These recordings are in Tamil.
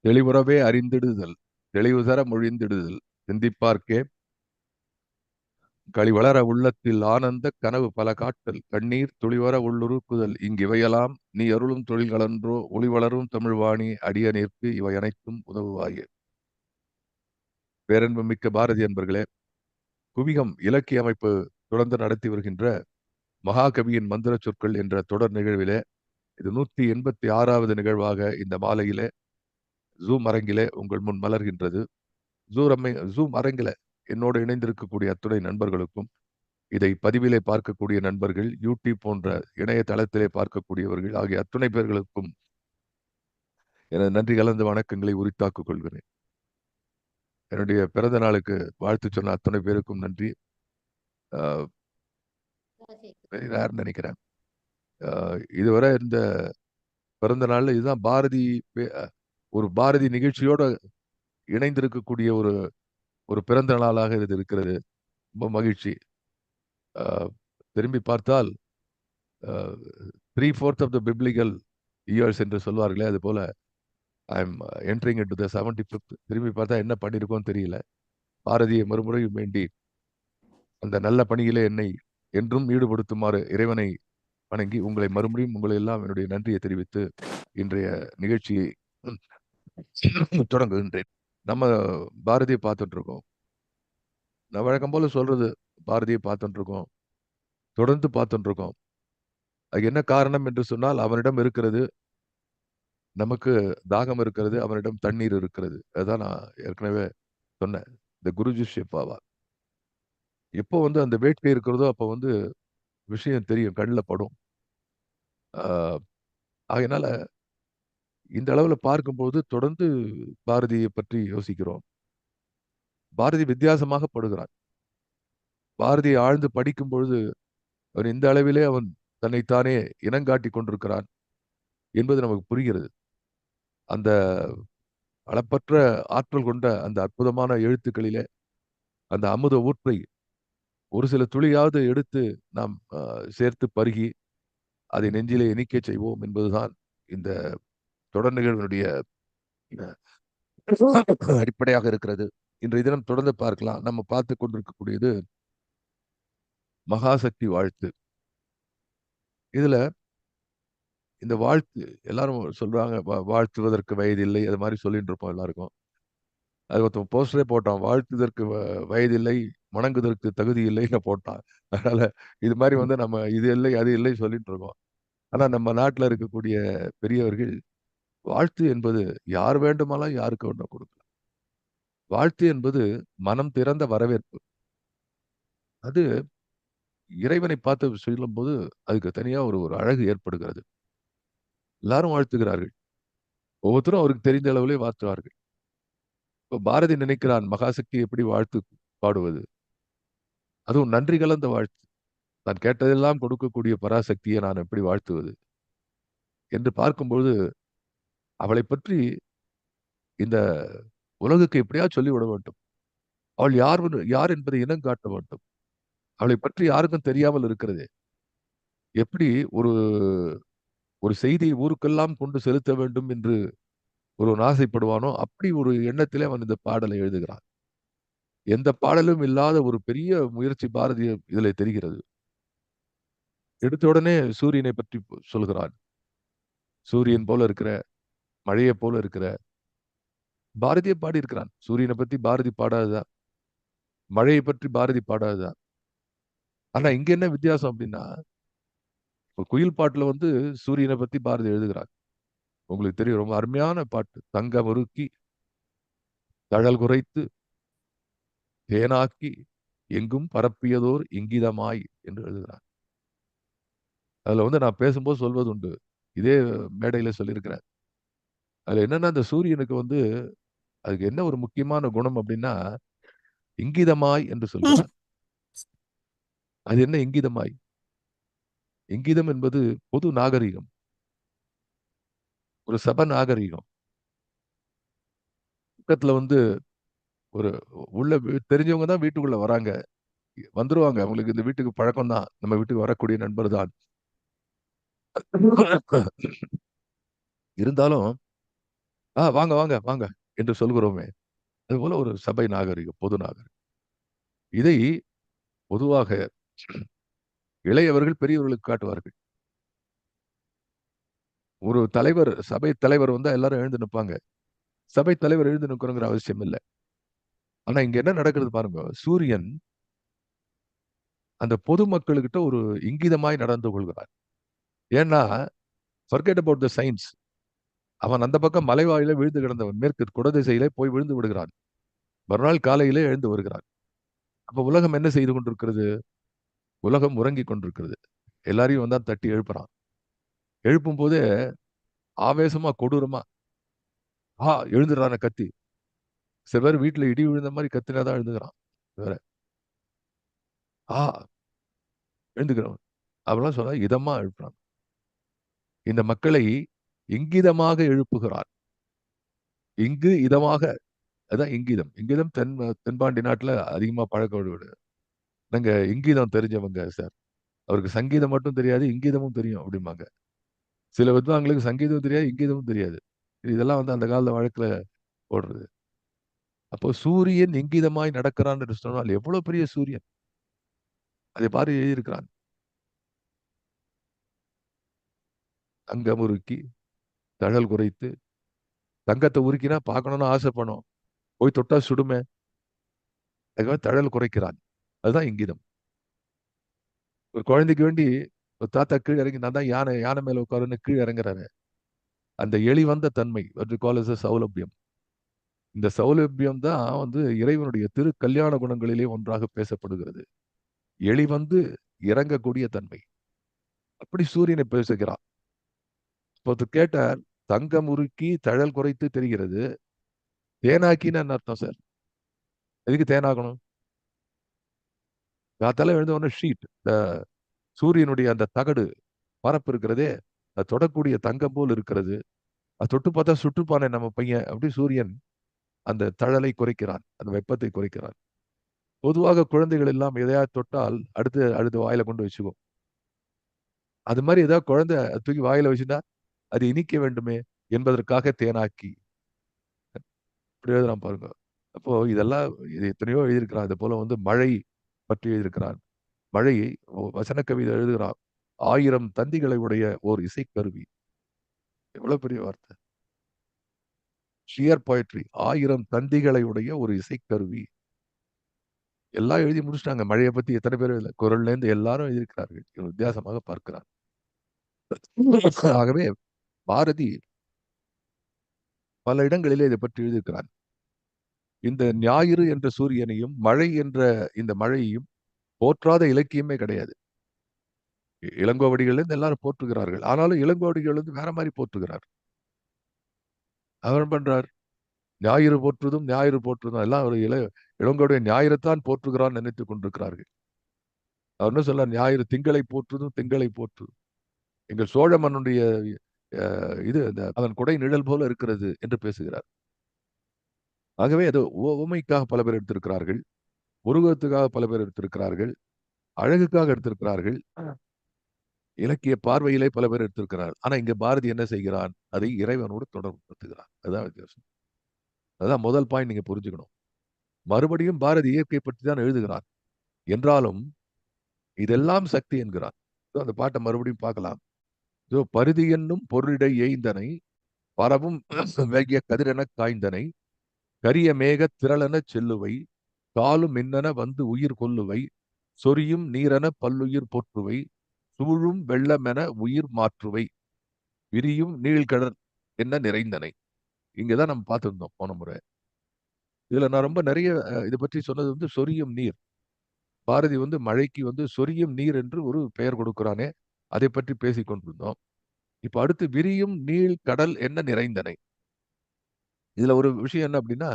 தெளிவுறவே அறிந்திடுதல், தெளிவுதர மொழிந்திடுதல், சிந்திப்பார்க்கே களிவளர உள்ளத்தில் ஆனந்த கனவு பல காட்டல், கண்ணீர் துளிவர உள்ளுருக்குதல், இங்கிவையெல்லாம் நீ அருளும் தொழில்களன்றோ, ஒளிவளரும் தமிழ்வாணி அடியநேர்க்கு இவை அனைத்தும் உதவுவாயே. பேரன்பு மிக்க பாரதி அன்பர்களே, குவிகம் இலக்கிய அமைப்பு தொடர்ந்து நடத்தி வருகின்ற மகாகவியின் மந்திர சொற்கள் என்ற தொடர் நிகழ்விலே இது 186வது நிகழ்வாக இந்த மாலையிலே ஜூம் அரங்கிலே உங்கள் முன் மலர்கின்றது. ஜூம் அரங்கில என்னோடு இணைந்திருக்கக்கூடிய அத்துணை நண்பர்களுக்கும், இதை பதிவிலே பார்க்கக்கூடிய நண்பர்கள், யூடியூப் போன்ற இணையதளத்திலே பார்க்கக்கூடியவர்கள் ஆகிய அத்துணை பேர்களுக்கும் எனது நன்றி கலந்த வணக்கங்களை உரித்தாக்கிக் கொள்கிறேன். என்னுடைய பிறந்த நாளுக்கு வாழ்த்து சொன்ன அத்துணை பேருக்கும் நன்றி. நினைக்கிறேன் இதுவரை இந்த பிறந்த நாள்ல இதுதான் பாரதி ஒரு பாரதி நிகழ்ச்சியோட இணைந்திருக்கக்கூடிய ஒரு ஒரு பிறந்த நாளாக இது இருக்கிறது. ரொம்ப மகிழ்ச்சி. திரும்பி பார்த்தால் 3/4 ஆஃப் த பிப்ளிக்கல் இயர்ஸ் என்று சொல்வார்களே, அது போல I am entering into the 75th. திரும்பி பார்த்தா என்ன பண்ணியிருக்கோம் தெரியல. பாரதியை மறுமுறையும் வேண்டி அந்த நல்ல பணியிலே என்னை என்றும் ஈடுபடுத்துமாறு இறைவனை வணங்கி உங்களை மறுபடியும் உங்களை எல்லாம் என்னுடைய நன்றியை தெரிவித்து இன்றைய நிகழ்ச்சியை தொடங்குகின்றேன். நம்ம பாரதியை பார்த்துட்டு இருக்கோம். நான் வழக்கம் போல சொல்றது, பாரதியை பார்த்துட்டு இருக்கோம், தொடர்ந்து பார்த்துட்டு இருக்கோம். அது என்ன காரணம் என்று சொன்னால், அவனிடம் இருக்கிறது, நமக்கு தாகம் இருக்கிறது, அவனிடம் தண்ணீர் இருக்கிறது. அதுதான் நான் ஏற்கனவே சொன்னேன். இந்த குருஜி ஷிப்பாவா எப்போ வந்து அந்த வேட்கை இருக்கிறதோ அப்போ வந்து விஷயம் தெரியும், கண்ணில் படும். அதனால இந்த அளவுல பார்க்கும்போது தொடர்ந்து பாரதியை பற்றி யோசிக்கிறோம். பாரதி வித்தியாசமாக படுகிறான். பாரதியை ஆழ்ந்து படிக்கும் பொழுது அவன் இந்த அளவிலே அவன் தன்னைத்தானே இனங்காட்டி கொண்டிருக்கிறான் என்பது நமக்கு புரிகிறது. அந்த அளப்பற்ற ஆற்றல் கொண்ட அந்த அற்புதமான எழுத்துக்களிலே அந்த அமுத ஊற்றை ஒரு சில துளியாவது எடுத்து நாம் சேர்த்து பருகி அதை நெஞ்சிலே இனிக்க செய்வோம் என்பதுதான் இந்த தொடர் நிகழ்வினுடைய அடிப்படையாக இருக்கிறது. இன்றைய தினம் தொடர்ந்து பார்க்கலாம். நம்ம பார்த்து கொண்டிருக்கக்கூடியது மகாசக்தி வாழ்த்து. இதுல இந்த வாழ்த்து எல்லாரும் சொல்றாங்க, வாழ்த்துவதற்கு வயதில்லை, அது மாதிரி சொல்லிட்டு இருப்போம் எல்லாருக்கும். அது ஒருத்தன் போஸ்டரே போட்டான், வாழ்த்துதற்கு வயதில்லை, வணங்குவதற்கு தகுதி இல்லைன்னு போட்டான். அதனால இது மாதிரி வந்து நம்ம இது இல்லை அது இல்லை சொல்லிட்டு இருக்கோம். ஆனா நம்ம நாட்டில் இருக்கக்கூடிய பெரியவர்கள் வாழ்த்து என்பது யார் வேண்டுமானால் யாருக்கு வேண்டாம் கொடுக்கலாம். வாழ்த்து என்பது மனம் திறந்த வரவேற்பு. அது இறைவனை பார்த்து சொல்லும் போது அதுக்கு தனியா ஒரு ஒரு அழகு ஏற்படுகிறது. எல்லாரும் வாழ்த்துகிறார்கள். ஒவ்வொருத்தரும் அவருக்கு தெரிந்த அளவிலே வாழ்த்துவார்கள். இப்போ பாரதி நினைக்கிறான், மகாசக்தி எப்படி வாழ்த்து பாடுவது, அதுவும் நன்றி கலந்த வாழ்த்து. நான் கேட்டதெல்லாம் கொடுக்கக்கூடிய பராசக்தியை நான் எப்படி வாழ்த்துவது என்று பார்க்கும்போது அவளை பற்றி இந்த உலகுக்கு எப்படியாவது சொல்லிவிட வேண்டும். அவள் யார் என்பதை இனம் காட்ட வேண்டும். அவளை பற்றி யாருக்கும் தெரியாமல் இருக்கிறது. எப்படி ஒரு ஒரு செய்தியை ஊருக்கெல்லாம் கொண்டு செலுத்த வேண்டும் என்று ஒருவன் ஆசைப்படுவானோ அப்படி ஒரு எண்ணத்திலே அவன் இந்த பாடலை எழுதுகிறான். எந்த பாடலும் இல்லாத ஒரு பெரிய முயற்சி பாரதி இதில் தெரிகிறது. எடுத்த உடனே சூரியனை பற்றி சொல்கிறான். சூரியன் போல இருக்கிற, மழையை போல இருக்கிற. பாரதியை பாடி இருக்கிறான். சூரியனை பத்தி பாரதி பாடாததா? மழையை பற்றி பாரதி பாடாததா? ஆனா இங்க என்ன வித்தியாசம் அப்படின்னா, குயில் பாட்டுல வந்து சூரியனை பத்தி பாரதி எழுதுகிறார். உங்களுக்கு தெரியும், ரொம்ப அருமையான பாட்டு. தங்க முறுக்கி தழல் குறைத்து தேனாக்கி எங்கும் பரப்பியதோர் இங்கிதமாய் என்று எழுதுகிறார். அதுல வந்து நான் பேசும்போது சொல்வது உண்டு, இதே மேடையில சொல்லியிருக்கிறேன். அதுல என்னன்னா, அந்த சூரியனுக்கு வந்து அதுக்கு என்ன ஒரு முக்கியமான குணம் அப்படின்னா, இங்கிதமாய் என்று சொல்கிறார். அது என்ன இங்கிதமாய்? இங்கிதம் என்பது பொது நாகரிகம், ஒரு சப நாகரிகம். பக்கத்துல வந்து ஒரு உள்ள தெரிஞ்சவங்க தான் வீட்டுக்குள்ள வராங்க, வந்துருவாங்க. அவங்களுக்கு இந்த வீட்டுக்கு பழக்கம் தான், நம்ம வீட்டுக்கு வரக்கூடிய நண்பர் தான். இருந்தாலும் வாங்க வாங்க வாங்க என்று சொல்கிறோமே, அதுபோல ஒரு சபை நாகரிகம், பொது நாகரிகம். இதை பொதுவாக இளையவர்கள் பெரியவர்களுக்கு காட்டுவார்கள். ஒரு தலைவர், சபை தலைவர் வந்தா எல்லாரும் எழுந்து நிப்பாங்க. சபை தலைவர் எழுந்து நிக்கணுங்கிற அவசியம் இல்ல. ஆனா இங்க என்ன நடக்கிறது பாருங்க. சூரியன் அந்த பொதுமக்கள்கிட்ட ஒரு இங்கிதமாய் நடந்து கொள்கிறார். ஏன்னா, ஃபர்கெட் அபௌட் த சயின்ஸ். அவன் அந்த பக்கம் மலைவாயில விழுந்து கிடந்தவன். மேற்கு குடதிசையிலே போய் விழுந்து விடுகிறான். மறுநாள் காலையிலே எழுந்து வருகிறான். அப்ப உலகம் என்ன செய்து கொண்டிருக்கிறது? உலகம் உறங்கிக் கொண்டிருக்கிறது. எல்லாரையும் வந்தா தட்டி எழுப்புறான். எழுப்பும்போதே ஆவேசமா, கொடூரமா, எழுந்துறான கத்தி. சில பேர் வீட்ல இடி விழுந்த மாரி கத்தினா தான் எழுந்துக்கிறான். வேற. ஆ எழுந்துக்கிறவன். அப்படிலாம் சொன்னா இதமா எழுப்புறான். இந்த மக்களை இங்கிதமாக எழுப்புகிறான். இங்கு இதமாக அதான் இங்கிதம். இங்கிதம் தென்பாண்டி நாட்டுல அதிகமா பழக்கவழக்கம். நாங்க இங்கீதம் தெரிஞ்சவங்க சார். அவருக்கு சங்கீதம் மட்டும் தெரியாது, இங்கீதமும் தெரியும் அப்படிம்பாங்க. சில வித்வான்களுக்கு சங்கீதமும் தெரியாது, இங்கீதமும் தெரியாது. இதெல்லாம் வந்து அந்த கால வழக்குல ஓடுறது. அப்போ சூரியன் இங்கிதமாய் நடக்கிறான் என்று சொன்னால் எவ்வளவு பெரிய சூரியன். அதை பாரு எழுதியிருக்கிறான். தங்கம் உருக்கி, தழல் குறைத்து, தங்கத்த உருக்கினா பார்க்கணும்னு ஆசைப்படும். போய் தொட்டா சுடுமே. அதுக்காக தழல் குறைக்கிறான். அதுதான் இங்கிதம். ஒரு குழந்தைக்கு வேண்டி ஒரு தாத்தா கீழ இறங்கி நான் தான் யானை யானை மேல உட்காருன்னு கீழ இறங்குறாரு. அந்த எளி வந்த தன்மை what we call as a சௌலபியம். இந்த சௌலபியம் தான் வந்து இறைவனுடைய திரு கல்யாண குணங்களிலே ஒன்றாக பேசப்படுகிறது. எளி வந்து இறங்கக்கூடிய தன்மை. அப்படி சூரியனை பேசுகிறான். இப்போ ஒருத்தர் கேட்டார், தங்கம் உருக்கி தழல் குறைத்து தெரிகிறது. தேனாக்கின்னு என்ன அர்த்தம் சார்? எதுக்கு தேனாகணும்? காத்தால எழுந்த உடனே ஷீட். இந்த சூரியனுடைய அந்த தகடு பரப்பு இருக்கிறதே, அது தொடக்கூடிய தங்கம் போல் இருக்கிறது. அது தொட்டு பார்த்தா சுட்டுப்பானே நம்ம பையன். அப்படி சூரியன் அந்த தழலை குறைக்கிறான். அந்த வெப்பத்தை குறைக்கிறான். பொதுவாக குழந்தைகள் எல்லாம் எதையாவது தொட்டால் அடுத்து அடுத்து வாயில கொண்டு வச்சுக்கும். அது மாதிரி ஏதாவது குழந்தை தூக்கி வாயில வச்சுட்டா, அது இனிக்க வேண்டுமே என்பதற்காக தேனாக்கி. இப்படி எழுதுறான் பாருங்க. அப்போ இதெல்லாம் இது எத்தனையோ எழுதியிருக்கிறான். இது போல வந்து மழை பற்றி எழுதியிருக்கிறான். மழையை வசன கவிதை எழுதுகிறான். 1000 தந்திகளை உடைய ஓர் இசைக்கருவி. எவ்வளவு பெரிய வார்த்தை. Shear poetry. 1000 தந்திகளை உடைய ஒரு இசைக்கருவி. எல்லாம் எழுதி முடிச்சிட்டாங்க. மழையை பத்தி எத்தனை பேர் குரல்ல இருந்து எல்லாரும் எழுதியிருக்கிறார்கள். இவன் வித்தியாசமாக பார்க்கிறான். ஆகவே பாரதி பல இடங்களிலே இதை பற்றி எழுதியிருக்கிறான். இந்த ஞாயிறு என்ற சூரியனையும் மழை என்ற இந்த மழையையும் போற்றாத இலக்கியமே கிடையாது. இளங்கோவடிகள் இருந்து எல்லாரும் போற்றுகிறார்கள். ஆனாலும் இளங்கோவடிகள் வந்து வேற மாதிரி போற்றுகிறார். அவர் என்ன பண்றார்? ஞாயிறு போற்றுதும் ஞாயிறு போற்றுதும் எல்லாம் ஒரு இளங்கோடைய ஞாயிறுத்தான் போற்றுகிறான் நினைத்துக் கொண்டிருக்கிறார்கள். அவர் என்ன சொல்றார்? ஞாயிறு திங்களை போற்றுதும் திங்களை போற்றுதும். எங்கள் சோழ மன்னனுடைய இது அதன் குடை நிழல் போல இருக்கிறது என்று பேசுகிறார். ஆகவே அது உவமைக்காக பல பேர் எடுத்திருக்கிறார்கள். உருவத்துக்காக பல பேர் எடுத்திருக்கிறார்கள். அழகுக்காக எடுத்திருக்கிறார்கள். இலக்கிய பார்வையிலே பல பேர் எடுத்திருக்கிறார். ஆனா இங்க பாரதி என்ன செய்கிறான்? அதை இறைவனோடு தொடர்புபடுத்துகிறான். அதுதான் வித்தியாசம். அதான் முதல் பாயிண்ட் நீங்க புரிஞ்சுக்கணும். மறுபடியும் பாரதி இயற்கை பற்றி தான் எழுதுகிறான். என்றாலும் இதெல்லாம் சக்தி என்கிறான். அந்த பாட்டை மறுபடியும் பார்க்கலாம். பருதி என்னும் பொருளிடை ஏய்ந்தனை பரவும் வேகிய கதிரெனக் காய்ந்தனை கரிய மேகத் திரளெனச் செல்லுவை காலும் மின்னென வந்து உயிர் கொல்லுவை சொரியும் நீரென பல்லுயிர் போற்றுவை சூழும் வெள்ளமென உயிர் மாற்றுவை விரியும் நீழ்கடல் என்ன நிறைந்தனை. இங்கதான் நம்ம பார்த்திருந்தோம் போன முறை. இதுல நான் ரொம்ப நிறைய இதை பற்றி சொன்னது வந்து சொரியும் நீர். பாரதி வந்து மழைக்கு வந்து சொரியும் நீர் என்று ஒரு பெயர் கொடுக்கிறானே, அதை பற்றி பேசிக் கொண்டிருந்தோம். இப்ப அடுத்து விரியும் நீள் கடல் என்ன நிறைந்தனை. இதுல ஒரு விஷயம் என்ன அப்படின்னா,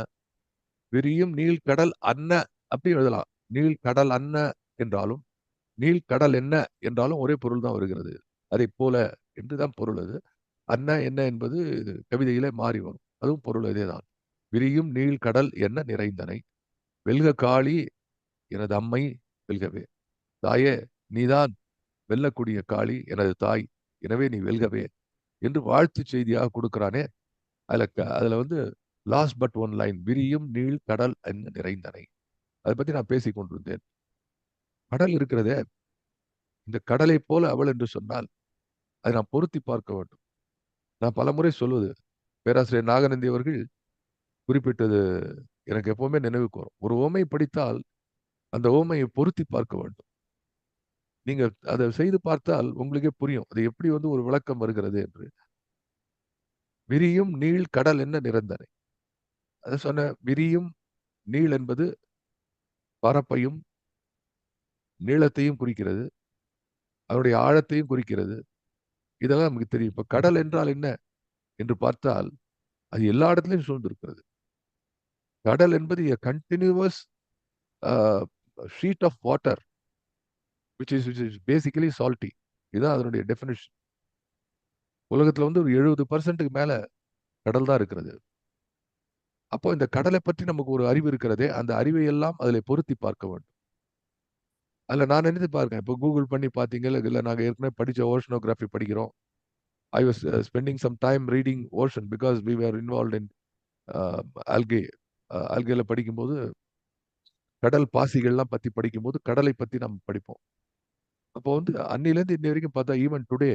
விரியும் நீள் கடல் அன்ன அப்படி எழுதலாம். நீள் கடல் அன்ன என்றாலும், நீள் கடல் என்ன என்றாலும் ஒரே பொருள் தான் வருகிறது. அதை போல என்றுதான் பொருள் அது. அன்ன என்ன என்பது கவிதையிலே மாறி வரும். அதுவும் பொருள் இதேதான். விரியும் நீள் கடல் என்ன நிறைந்தனை வெல்க காளி எனது அம்மை வெல்கவே. தாயே நீதான் வெல்லக்கூடிய காளி எனது தாய். எனவே நீ வெல்கவே என்று வாழ்த்து செய்தியாக கொடுக்கிறானே. அதுல வந்து லாஸ்ட் பட் ஒன் லைன், விரியும் நீள் கடல் என்ன நிறைந்தனை. அதை பத்தி நான் பேசிக் கொண்டிருந்தேன். கடல் இருக்கிறதே, இந்த கடலை போல அவள் என்று சொன்னால் அதை நாம் பொருத்தி பார்க்க வேண்டும். நான் பலமுறை சொல்வது, பேராசிரியர் நாகநந்தி அவர்கள் குறிப்பிட்டது எனக்கு எப்பவுமே நினைவுக்கு வரும். ஒரு உவமை படித்தால் அந்த உவமையை பொருத்தி பார்க்க வேண்டும். நீங்க அதை செய்து பார்த்தால் உங்களுக்கே புரியும். அது எப்படி வந்து ஒரு விளக்கம் வருகிறது என்று. விரியும் நீள் கடல் என்ன நிரந்தனை. அதை சொன்ன விரியும் நீள் என்பது பரப்பையும் நீளத்தையும் குறிக்கிறது. அதனுடைய ஆழத்தையும் குறிக்கிறது. இதெல்லாம் நமக்கு தெரியும். இப்ப கடல் என்றால் என்ன என்று பார்த்தால் அது எல்லா இடத்திலும் சூழ்ந்திருக்கிறது. கடல் என்பது a continuous sheet of water which is basically salty. இதுதான் அதனுடைய டெஃபினிஷன். உலகத்துல வந்து ஒரு 70% மேல கடல் தான் இருக்கிறது. அப்போ இந்த கடலை பற்றி நமக்கு ஒரு அறிவு இருக்கிறதே, அந்த அறிவை எல்லாம் அதிலே பொருத்தி பார்க்க வேண்டும். அதுல நான் நினைத்து பார்க்கிறேன். இப்போ கூகுள் பண்ணி பார்த்தீங்கல்ல, இல்ல நாங்க ஏற்கனவே படிச்ச ஓஷனோகிராஃபி படிக்கிறோம். I was spending some time reading ocean because we were involved in algae. ஆல்கேல படிக்கும்போது கடல் பாசிகள்லாம் பத்தி படிக்கும்போது கடலை பத்தி நம்ம படிப்போம். அப்போ வந்து அன்னிலேருந்து இன்னை வரைக்கும் பார்த்தா ஈவன் டுடே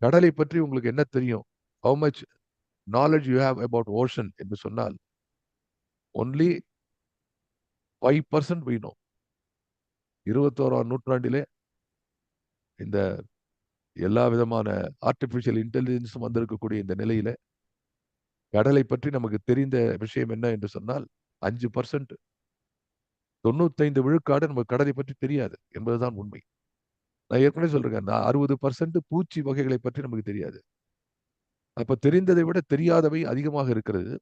கடலை பற்றி உங்களுக்கு என்ன தெரியும்? How much knowledge you have about ocean என்று சொன்னால் ஒன்லி 5% we know. 21ஆம் நூற்றாண்டிலே இந்த எல்லா விதமான ஆர்டிபிஷியல் இன்டெலிஜென்ஸும் வந்திருக்கக்கூடிய இந்த நிலையில கடலை பற்றி நமக்கு தெரிந்த விஷயம் என்ன என்று சொன்னால் 5%. 95 விழுக்காடு நமக்கு கடலை பற்றி தெரியாது என்பதுதான் உண்மை. நான் ஏற்கனவே சொல்றேன். நான் 60% பூச்சி வகைகளை பற்றி நமக்கு தெரியாது. அப்ப தெரிந்ததை விட தெரியாதவை அதிகமாக இருக்கிறது.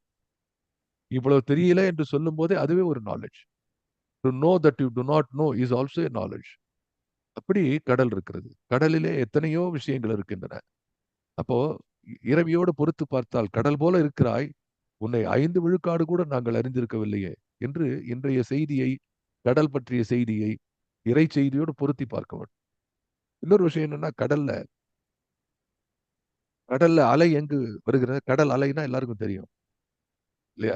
இவ்வளவு தெரியல என்று சொல்லும்போதே அதுவே ஒரு knowledge. To know that you do not know is also a knowledge. அப்படி கடல் இருக்கிறது. கடலிலே எத்தனையோ விஷயங்கள் இருக்கின்றன. அப்போ இரவியோடு பொறுத்து பார்த்தால் கடல் போல இருக்கிறாய். உன்னை 5 விழுக்காடு கூட நாங்கள் அறிந்திருக்கவில்லையே என்று இன்றைய செய்தியை, கடல் பற்றிய செய்தியை இறை செய்தியோடு பொருத்தி பார்க்க வேண்டும். இன்னொரு விஷயம் என்னன்னா கடல்ல கடல்ல அலை எங்கு வருகிறது? கடல் அலைன்னா எல்லாருக்கும் தெரியும். இல்லையா?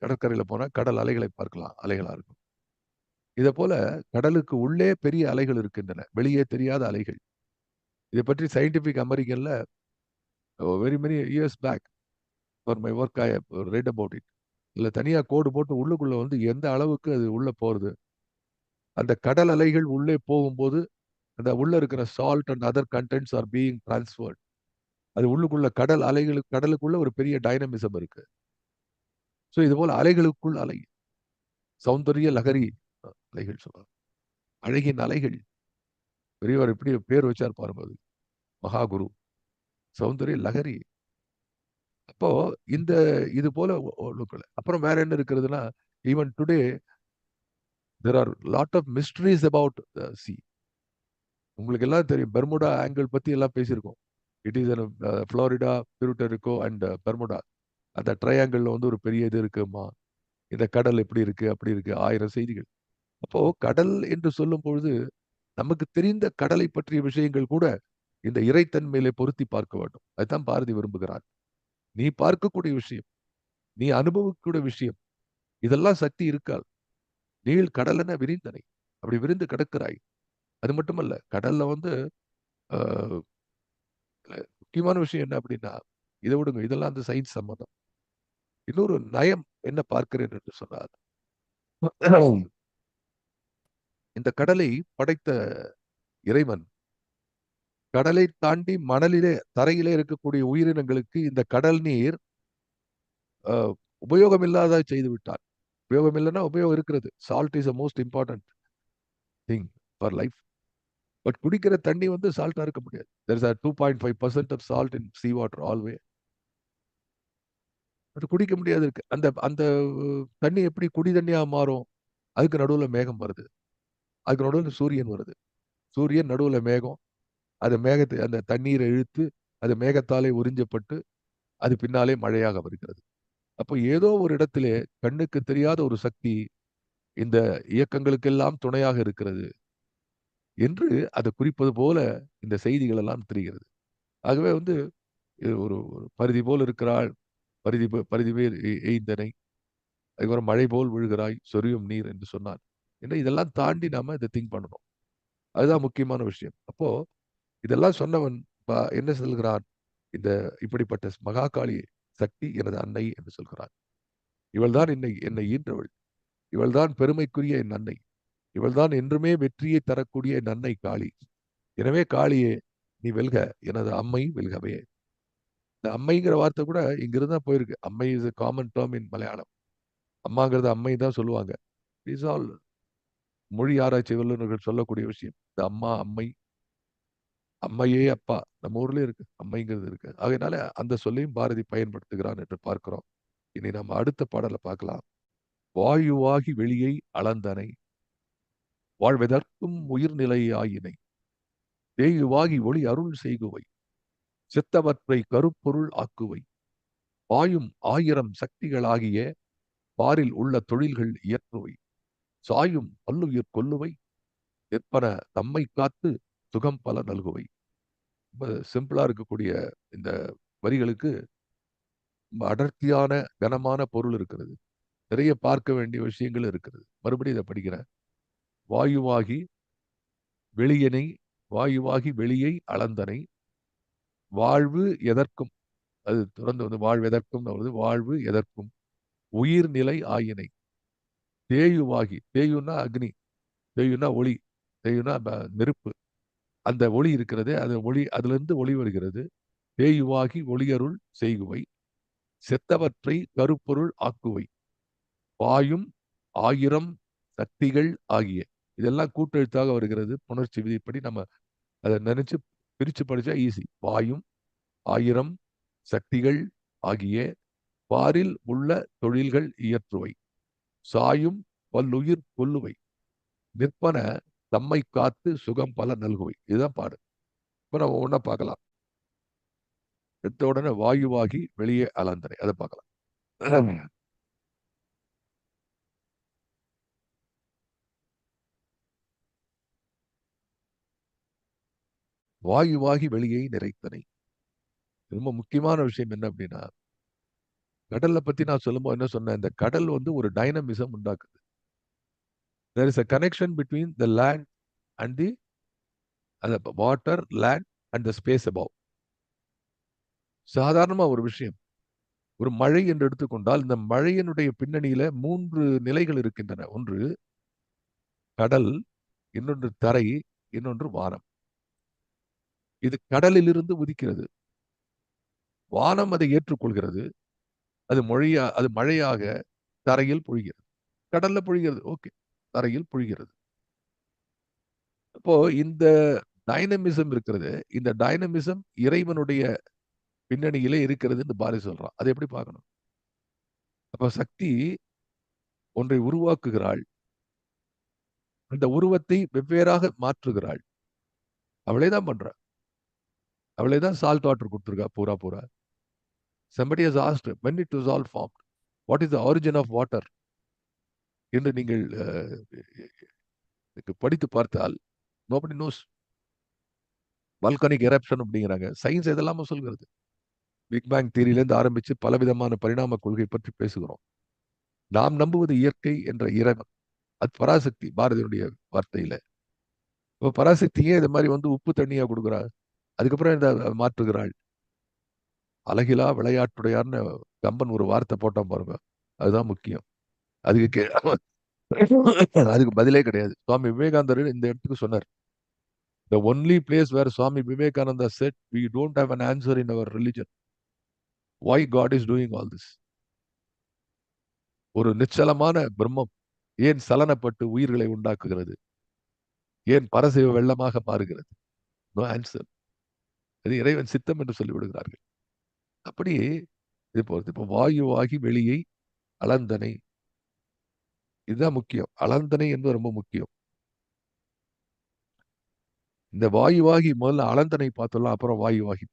கடற்கரையில போனா கடல் அலைகளை பார்க்கலாம். அலைகளா இருக்கும். இதை போல கடலுக்கு உள்ளே பெரிய அலைகள் இருக்கின்றன. வெளியே தெரியாத அலைகள். இதை பற்றி சயின்டிபிக் அமெரிக்கன்ல very many years back for my work I read about it. இதுல தனியா கோடு போட்டு உள்ளுக்குள்ள வந்து எந்த அளவுக்கு அது உள்ள போறது. அந்த கடல் அலைகள் உள்ளே போகும்போது அந்த உள்ள இருக்கிற salt and other contents are being transferred. அது உள்ளுக்குள்ள கடல் அலைகளுக்கு கடலுக்குள்ள ஒரு பெரிய டைனமிசம் இருக்கு. ஸோ இது போல அலைகளுக்குள் அலை. சௌந்தரிய லகரி அலைகள் சொல்றாங்க. அழகின் அலைகள். பெரியவர் எப்படி பேர் வச்சார் பாருங்க அது. மகாகுரு. சௌந்தரிய லகரி. அப்போ இந்த இது போல ஒழுக்கல. அப்புறம் வேற என்ன இருக்கிறதுனா, even today there are lot of mysteries about the sea. உங்களுக்கு எல்லாம் தெரியும். பெர்முடா ஆங்கிள் பத்தி எல்லாம் பேசியிருக்கோம். It is Florida, Puerto Rico and Bermuda. அந்த ட்ரையாங்கிள்ல வந்து ஒரு பெரிய இது இருக்குமா. இந்த கடல் எப்படி இருக்கு, அப்படி இருக்கு. 1000 செய்திகள். அப்போ கடல் என்று சொல்லும் பொழுது நமக்கு தெரிந்த கடலை பற்றிய விஷயங்கள் கூட இந்த இறைத்தன்மையிலே பொருத்தி பார்க்க வேண்டும். அதுதான் பாரதி விரும்புகிறார். நீ பார்க்கக்கூடிய விஷயம், நீ அனுபவிக்கக்கூடிய விஷயம், இதெல்லாம் சக்தி இருக்காது. நீள் கடலென விரிந்தனை. அப்படி விரிந்து கிடக்கிறாய். அது மட்டுமல்ல, கடல்ல வந்து அ முக்கியமான விஷயம் என்ன அப்படின்னா, இத விடுங்க. இதெல்லாம் அந்த சயின்ஸ் சம்மதம். இன்னொரு நயம் என்ன பார்க்கிறேன் என்று சொன்னார். இந்த கடலை படைத்த இறைவன், கடலை தாண்டி மணலிலே, தரையிலே இருக்கக்கூடிய உயிரினங்களுக்கு இந்த கடல் நீர் அ உபயோகம் இல்லாததை செய்து விட்டார். உபயோகம் இல்லன்னா, உபயோகம் இருக்கிறது. Salt is the most important thing for life. But குடிக்கிற தண்ணி வந்து சால்ட்டா இருக்க முடியாது. There is 2.5% of salt in sea water always. அது குடிக்க முடியாது இருக்கு. அந்த அந்த தண்ணி எப்படி குடி தண்ணியா மாறும்? அதுக்கு நடுவுல மேகம் வருது. அதுக்கு நடுவுல சூரியன் வருது. சூரியன் நடுவுல மேகம். அது மேகத்தை அந்த தண்ணீரை இழுத்து, அது மேகத்தாலே உறிஞ்சப்பட்டு, அது பின்னாலே மழையாக வருகிறது. அப்போ ஏதோ ஒரு இடத்திலே கண்ணுக்கு தெரியாத ஒரு சக்தி இந்த இயக்கங்களுக்கெல்லாம் துணையாக இருக்கிறது என்று அதை குறிப்பது போல இந்த செய்திகள் எல்லாம் தெரிகிறது. ஆகவே வந்து இது ஒரு ஒரு பரிதி போல் இருக்கிறாள். பரிதிபேர் எய்ந்தனை, அதுக்கப்புறம் மழை போல் விழுகிறாய் சொரியும் நீர் என்று சொன்னார். ஏன்னா இதெல்லாம் தாண்டி நாம இதை திங்க் பண்ணணும். அதுதான் முக்கியமான விஷயம். அப்போ இதெல்லாம் சொன்னவன் என்ன சொல்கிறான்? இந்த இப்படிப்பட்ட மகாகாளி சக்தி எனது அன்னை என்று சொல்கிறான். இவள்தான் என்னை ஈன்றவள். இவள்தான் பெருமைக்குரிய என் அன்னை. இவள்தான் என்றுமே வெற்றியை தரக்கூடிய என் அன்னை காளி. எனவே காளியே நீ வெல்க, எனது அம்மை வெல்கவே. இந்த அம்மைங்கிற வார்த்தை கூட இங்கிருந்து தான் போயிருக்கு. Ammai is a common term in Malayalam. அம்மாங்கிறது அம்மை தான் சொல்லுவாங்க. இஸ் ஆல் மொழி ஆராய்ச்சி வல்லுநர்கள் சொல்லக்கூடிய விஷயம். இந்த அம்மா, அம்மை, அம்மையே அப்பா. நம்ம ஊர்லயே இருக்கு. அம்மைங்கிறது இருக்கு. அதனால அந்த சொல்லையும் பாரதி பயன்படுத்துகிறான் என்று பார்க்கிறோம். இனி நம்ம அடுத்த பாடலை பார்க்கலாம். வாயுவாகி வெளியை அளந்தனை, வாழ்வெதற்கும் உயிர்நிலை ஆயினை, தேயுவாகி ஒளி அருள் செய்குவை, செத்தவற்றை கருப்பொருள் ஆக்குவை, பாயும் 1000 சக்திகளாகிய பாரில் உள்ள தொழில்கள் இயற்றுவை, சாயும் பல்லுயிர் கொல்லுவை, நிற்பன தம்மை காத்து சுகம் பல நல்குவை. ரொம்ப சிம்பிளா இருக்கக்கூடிய இந்த வரிகளுக்கு ரொம்ப அடர்த்தியான கனமான பொருள் இருக்கிறது. நிறைய பார்க்க வேண்டிய விஷயங்கள் இருக்கிறது. மறுபடியும் இதை படிக்கிறேன். வாயுவாகி வெளியனை, வாயுவாகி வெளியை அளந்தனை, வாழ்வு எதற்கும், அது தொடர்ந்து வந்து வாழ்வெதற்கும் வருது. வாழ்வு எதற்கும் உயிர்நிலை ஆயினை, தேயுவாகி, தேயுன்னா அக்னி, தேயுன்னா ஒளி, தேயுன்னா நெருப்பு. அந்த ஒளி இருக்கிறது, அது ஒளி, அதுல இருந்து ஒளி வருகிறது. தேயுவாகி ஒளியருள் செய்குவை, செத்தவற்றை கருப்பொருள் ஆக்குவை, பாயும் 1000 சக்திகள் ஆகிய. இதெல்லாம் கூட்டெழுத்தாக வருகிறது. புணர்ச்சி விதிப்படி நம்ம அதை நினைச்சு பிரிச்சு படிச்சா ஈஸி. பாயும் 1000 சக்திகள் ஆகிய பாரில் உள்ள தொழில்கள் இயற்றுவை, சாயும் பல்லுயிர் கொல்லுவை, நிற்பன தம்மை காத்து சுகம் பல நல்குவை. இதுதான் பாடு. இப்ப நம்ம ஒண்ணா பார்க்கலாம். எடுத்த உடனே வாயுவாகி வெளியே அலந்தனை, அதை பார்க்கலாம். வாயுவாகி வெளியை நிறைத்தனை. ரொம்ப முக்கியமான விஷயம் என்ன அப்படின்னா, கடல்ல பத்தி நான் சொல்லும்போது என்ன சொன்னேன், இந்த கடல் வந்து ஒரு டைனமிசம் உண்டாக்குது. there is a connection between the land and the water, land and the space above. சாதாரணமா ஒரு விஷயம், ஒரு மழை என்று எடுத்துக்கொண்டால் இந்த மழையினுடைய பின்னணியில 3 நிலைகள் இருக்கின்றன. ஒன்று கடல், இன்னொன்று தரை, இன்னொன்று வானம். இது கடலிலிருந்து உதிக்கிறது. வானம் அதை ஏற்றுக்கொள்கிறது. அது மழையாக தரையில் பொழிகிறது. கடல்ல பொழிகிறது, ஓகே, தரையில் பொழிகிறது. அப்போ இந்த டைனமிசம் இருக்கிறது. இந்த டைனமிசம் இறைவனுடைய பின்னணியிலே இருக்கிறது என்று பாரதி சொல்றான். அதை எப்படி பார்க்கணும்? அப்ப சக்தி ஒன்றை உருவாக்குகிறாள், அந்த உருவத்தை வெவ்வேறாக மாற்றுகிறாள். அவளே தான் பண்றா. அவளே தான் சால்ட் வாட்டர் கொடுத்துருக்கா. பூரா பூரா somebody has asked when it was all formed, what is the origin of water என்று நீங்கள் படித்து பார்த்தால் nobody knows. வால்கானிக் எரப்ஷன் அப்படிங்கிறாங்க. சயின்ஸ் எதெல்லாமோ சொல்கிறது. பிக் பேங் தியரியிலிருந்து ஆரம்பிச்சு பலவிதமான பரிணாம கொள்கை பற்றி பேசுகிறோம். நாம் நம்புவது இயற்கை என்ற இறைவன், அது பராசக்தி பாரதியுடைய வார்த்தையில. இப்போ பராசக்தியே இது மாதிரி வந்து உப்பு தண்ணியா கொடுக்குறா, அதுக்கப்புறம் இந்த மாற்றுகிறாள். அழகிலா விளையாட்டுடையார்னு கம்பன் ஒரு வார்த்தை போட்டான் பாருங்க, அதுதான் முக்கியம். அதுக்கு அதுக்கு பதிலே கிடையாது. சுவாமி விவேகானந்தர் இந்த இடத்துக்கு சொன்னார், the only place where Swami Vivekananda said we don't have an answer in our religion why God is doing all this. ஒரு நிச்சலமான பிரம்மம் ஏன் சலனப்பட்டு உயிர்களை உண்டாக்குகிறது, ஏன் பரசிவ வெள்ளமாக மாறுகிறது? No answer. அது இறைவன் சித்தம் என்று சொல்லிவிடுகிறார்கள். அப்படி இது போறது. இப்போ வாயுவாகி வெளியை அளந்தனை, இதுதான் முக்கியம். அளந்தனை என்பது ரொம்ப முக்கியம். இந்த வாயுவாகி முதல்ல அளந்தனை பார்த்தலாம், அப்புறம் வாயுவாகி.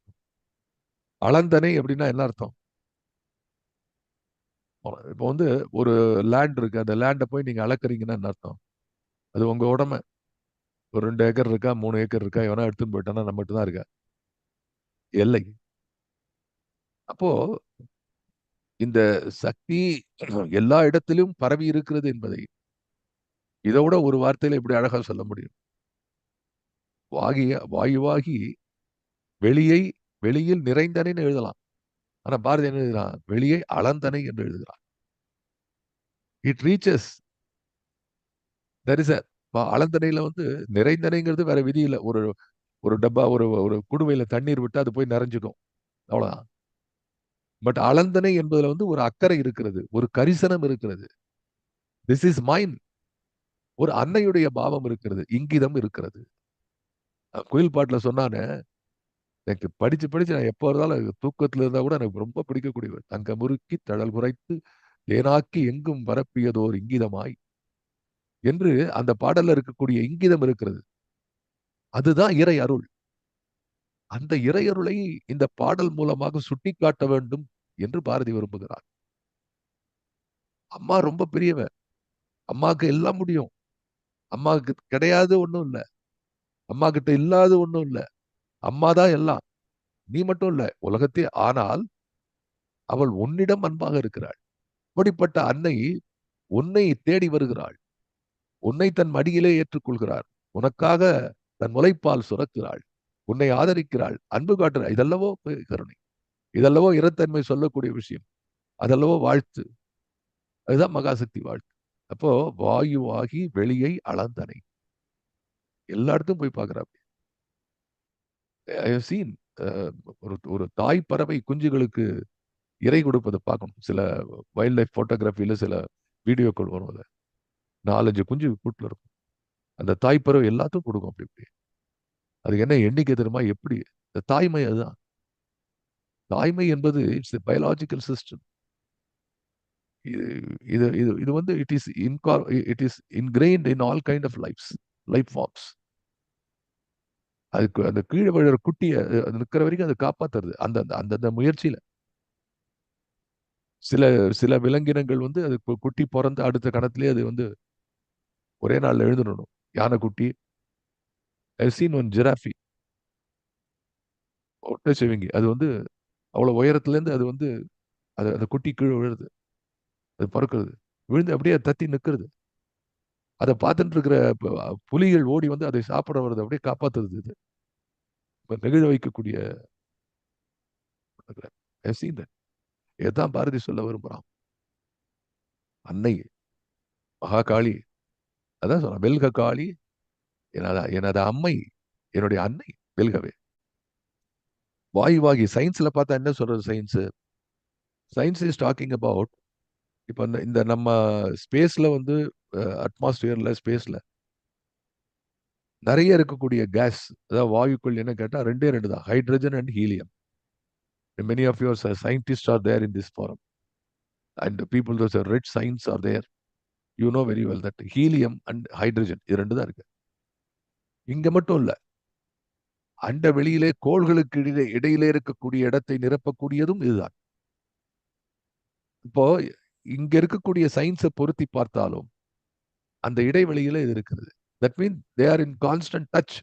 அளந்தனை அப்படின்னா என்ன அர்த்தம்? இப்போ வந்து ஒரு லேண்ட் இருக்கு, அந்த லேண்டை போய் நீங்க அளக்குறீங்கன்னா என்ன அர்த்தம்? அது உங்க உடமை. ஒரு 2 ஏக்கர் இருக்கா, 3 ஏக்கர் இருக்கா, எவனா எடுத்துன்னு போயிட்டானா நம்மகிட்ட தான் இருக்கா எல்லை. அப்போ இந்த சக்தி எல்லா இடத்திலும் பரவி இருக்கிறது என்பதை இதோட ஒரு வார்த்தையில எப்படி அழகா சொல்ல முடியும்? வாயுவாகி வெளியை வெளியில் நிறைந்தனைன்னு எழுதலாம். ஆனா பாரதி என்ன எழுதுறான்? வெளியை அளந்தனை என்று எழுதுகிறான். இட் ரீச்சஸ் தெர் இஸ் அளந்தனையில வந்து நிறைந்தனைங்கிறது வேற விதி இல்ல. ஒரு ஒரு டப்பா ஒரு ஒரு குடுவையில தண்ணீர் விட்டா அது போய் நிறைஞ்சுக்கும். அவ்வளவுதான். பட் அளந்தனை என்பதுல வந்து ஒரு அக்கறை இருக்கிறது. ஒரு கரிசனம் இருக்கிறது. This is mine. ஒரு அன்னையுடைய பாவம் இருக்கிறது. இங்கிதம் இருக்கிறது. குயில் பாட்டுல சொன்னானே, எனக்கு படிச்சு படிச்சு நான் எப்ப இருந்தாலும் தூக்கத்துல இருந்தா கூட எனக்கு ரொம்ப பிடிக்கக்கூடியவர். தங்க முறுக்கி தழல் குறைத்து தேனாக்கி எங்கும் பரப்பியதோர் இங்கிதமாய் என்று அந்த பாடல்ல இருக்கக்கூடிய இங்கிதம் இருக்கிறது. அதுதான் இறை அருள். அந்த இறை அருளை இந்த பாடல் மூலமாக சுட்டிக்காட்ட வேண்டும் என்று பாரதி விரும்புகிறார். அம்மா ரொம்ப பெரியவ. அம்மாவுக்கு எல்லாம் முடியும். அம்மாவுக்கு கிடையாது ஒண்ணும் இல்ல. அம்மா கிட்ட இல்லாத ஒண்ணும் இல்ல. அம்மா தான் எல்லாம். நீ மட்டும் இல்ல. உலகத்தே ஆனால் அவள் உன்னிடம் அன்பாக இருக்கிறாள். அப்படிப்பட்ட அன்னை உன்னை தேடி வருகிறாள். உன்னை தன் மடியிலே ஏற்றுக்கொள்கிறார். உனக்காக தன் முலைப்பால் சுரக்கிறாள். உன்னை ஆதரிக்கிறாள். அன்பு காட்டுறாள். இதல்லவோ கருணை. இதல்லவோ இறைத்தன்மை சொல்லக்கூடிய விஷயம். அதல்லவோ வாழ்த்து. அதுதான் மகாசக்தி வாழ்த்து. அப்போ வாயுவாகி வெளியை அளந்தனை. எல்லா இடத்தும் போய் பார்க்கிறார். ஐ ஹவ் சீன் ஒரு ஒரு தாய் பறவை குஞ்சுகளுக்கு இறை கொடுப்பதை பார்க்கணும். சில வைல்ட் லைஃப் போட்டோகிராஃபில சில வீடியோக்கள் வரும். அது 4, 5 குஞ்சு கூட்டுல இருக்கும். அந்த தாய் பறவை எல்லாத்துக்கும் கொடுக்கும் அப்படி இப்படி. அதுக்கு என்ன எண்ணிக்கை தெரியுமா? எப்படி? இந்த தாய்மை அதுதான். தாய்மை என்பது இட்ஸ் எ பயாலஜிக்கல் சிஸ்டம். இது இது இது இது வந்து it is ingrained in all kind of life forms. அதுக்கு அந்த கீழே விழுற குட்டிய அது நிக்கிற வரைக்கும் அதை காப்பாத்துறது. அந்த அந்தந்த முயற்சியில. சில சில விலங்கினங்கள் வந்து அது குட்டி பொறந்து அடுத்த கணத்திலேயே அது வந்து ஒரே நாள்ல எழுந்துடணும். யானைக்குட்டி, ஐ சீன் ஒன் ஜிராஃபி, ஒட்டச்சிவிங்கி. அது வந்து அவ்வளவு உயரத்துல இருந்து அது வந்து அது அந்த குட்டி கீழே விழுது. அது பறக்கிறது. விழுந்து அப்படியே தத்தி நிக்கிறது. அதை பார்த்துட்டு இருக்கிற புலிகள் ஓடி வந்து அதை சாப்பிட வருது. அப்படியே காப்பாத்துறது இது. நெகிழ வைக்கக்கூடிய இதுதான் பாரதி சொல்ல விரும்புறான். அன்னை மகாகாளி அதான் சொல்றான். வெல்க காளி எனது அம்மை என்னுடைய அன்னை வெல்கவே. வாயுவாகி சயின்ஸ்ல பார்த்தா என்ன சொல்றது? சயின்ஸ் இஸ் டாக்கிங் அபவுட் இப்ப இந்த நம்ம ஸ்பேஸ்ல வந்து அட்மாஸ்பியர்ல ஸ்பேஸ்ல நிறைய இருக்கக்கூடிய கேஸ், அதாவது வாயுக்கள் என்ன கேட்டா 2 தான், hydrogen and helium. Many of your scientist are there in this forum and people those read science are there. You know very well that helium and hydrogen இது 2 தான் இருக்கு. இங்க மட்டும் இல்ல, அண்ட வெளியிலே கோள்களுக்கு இடையிலே இருக்கக்கூடிய இடத்தை நிரப்பக்கூடியதும் இதுதான். இப்போ இங்க இருக்கக்கூடிய சயின்ஸை பொருத்தி பார்த்தாலும் அந்த இடைவெளியில இது இருக்குது. That mean they are in constant touch.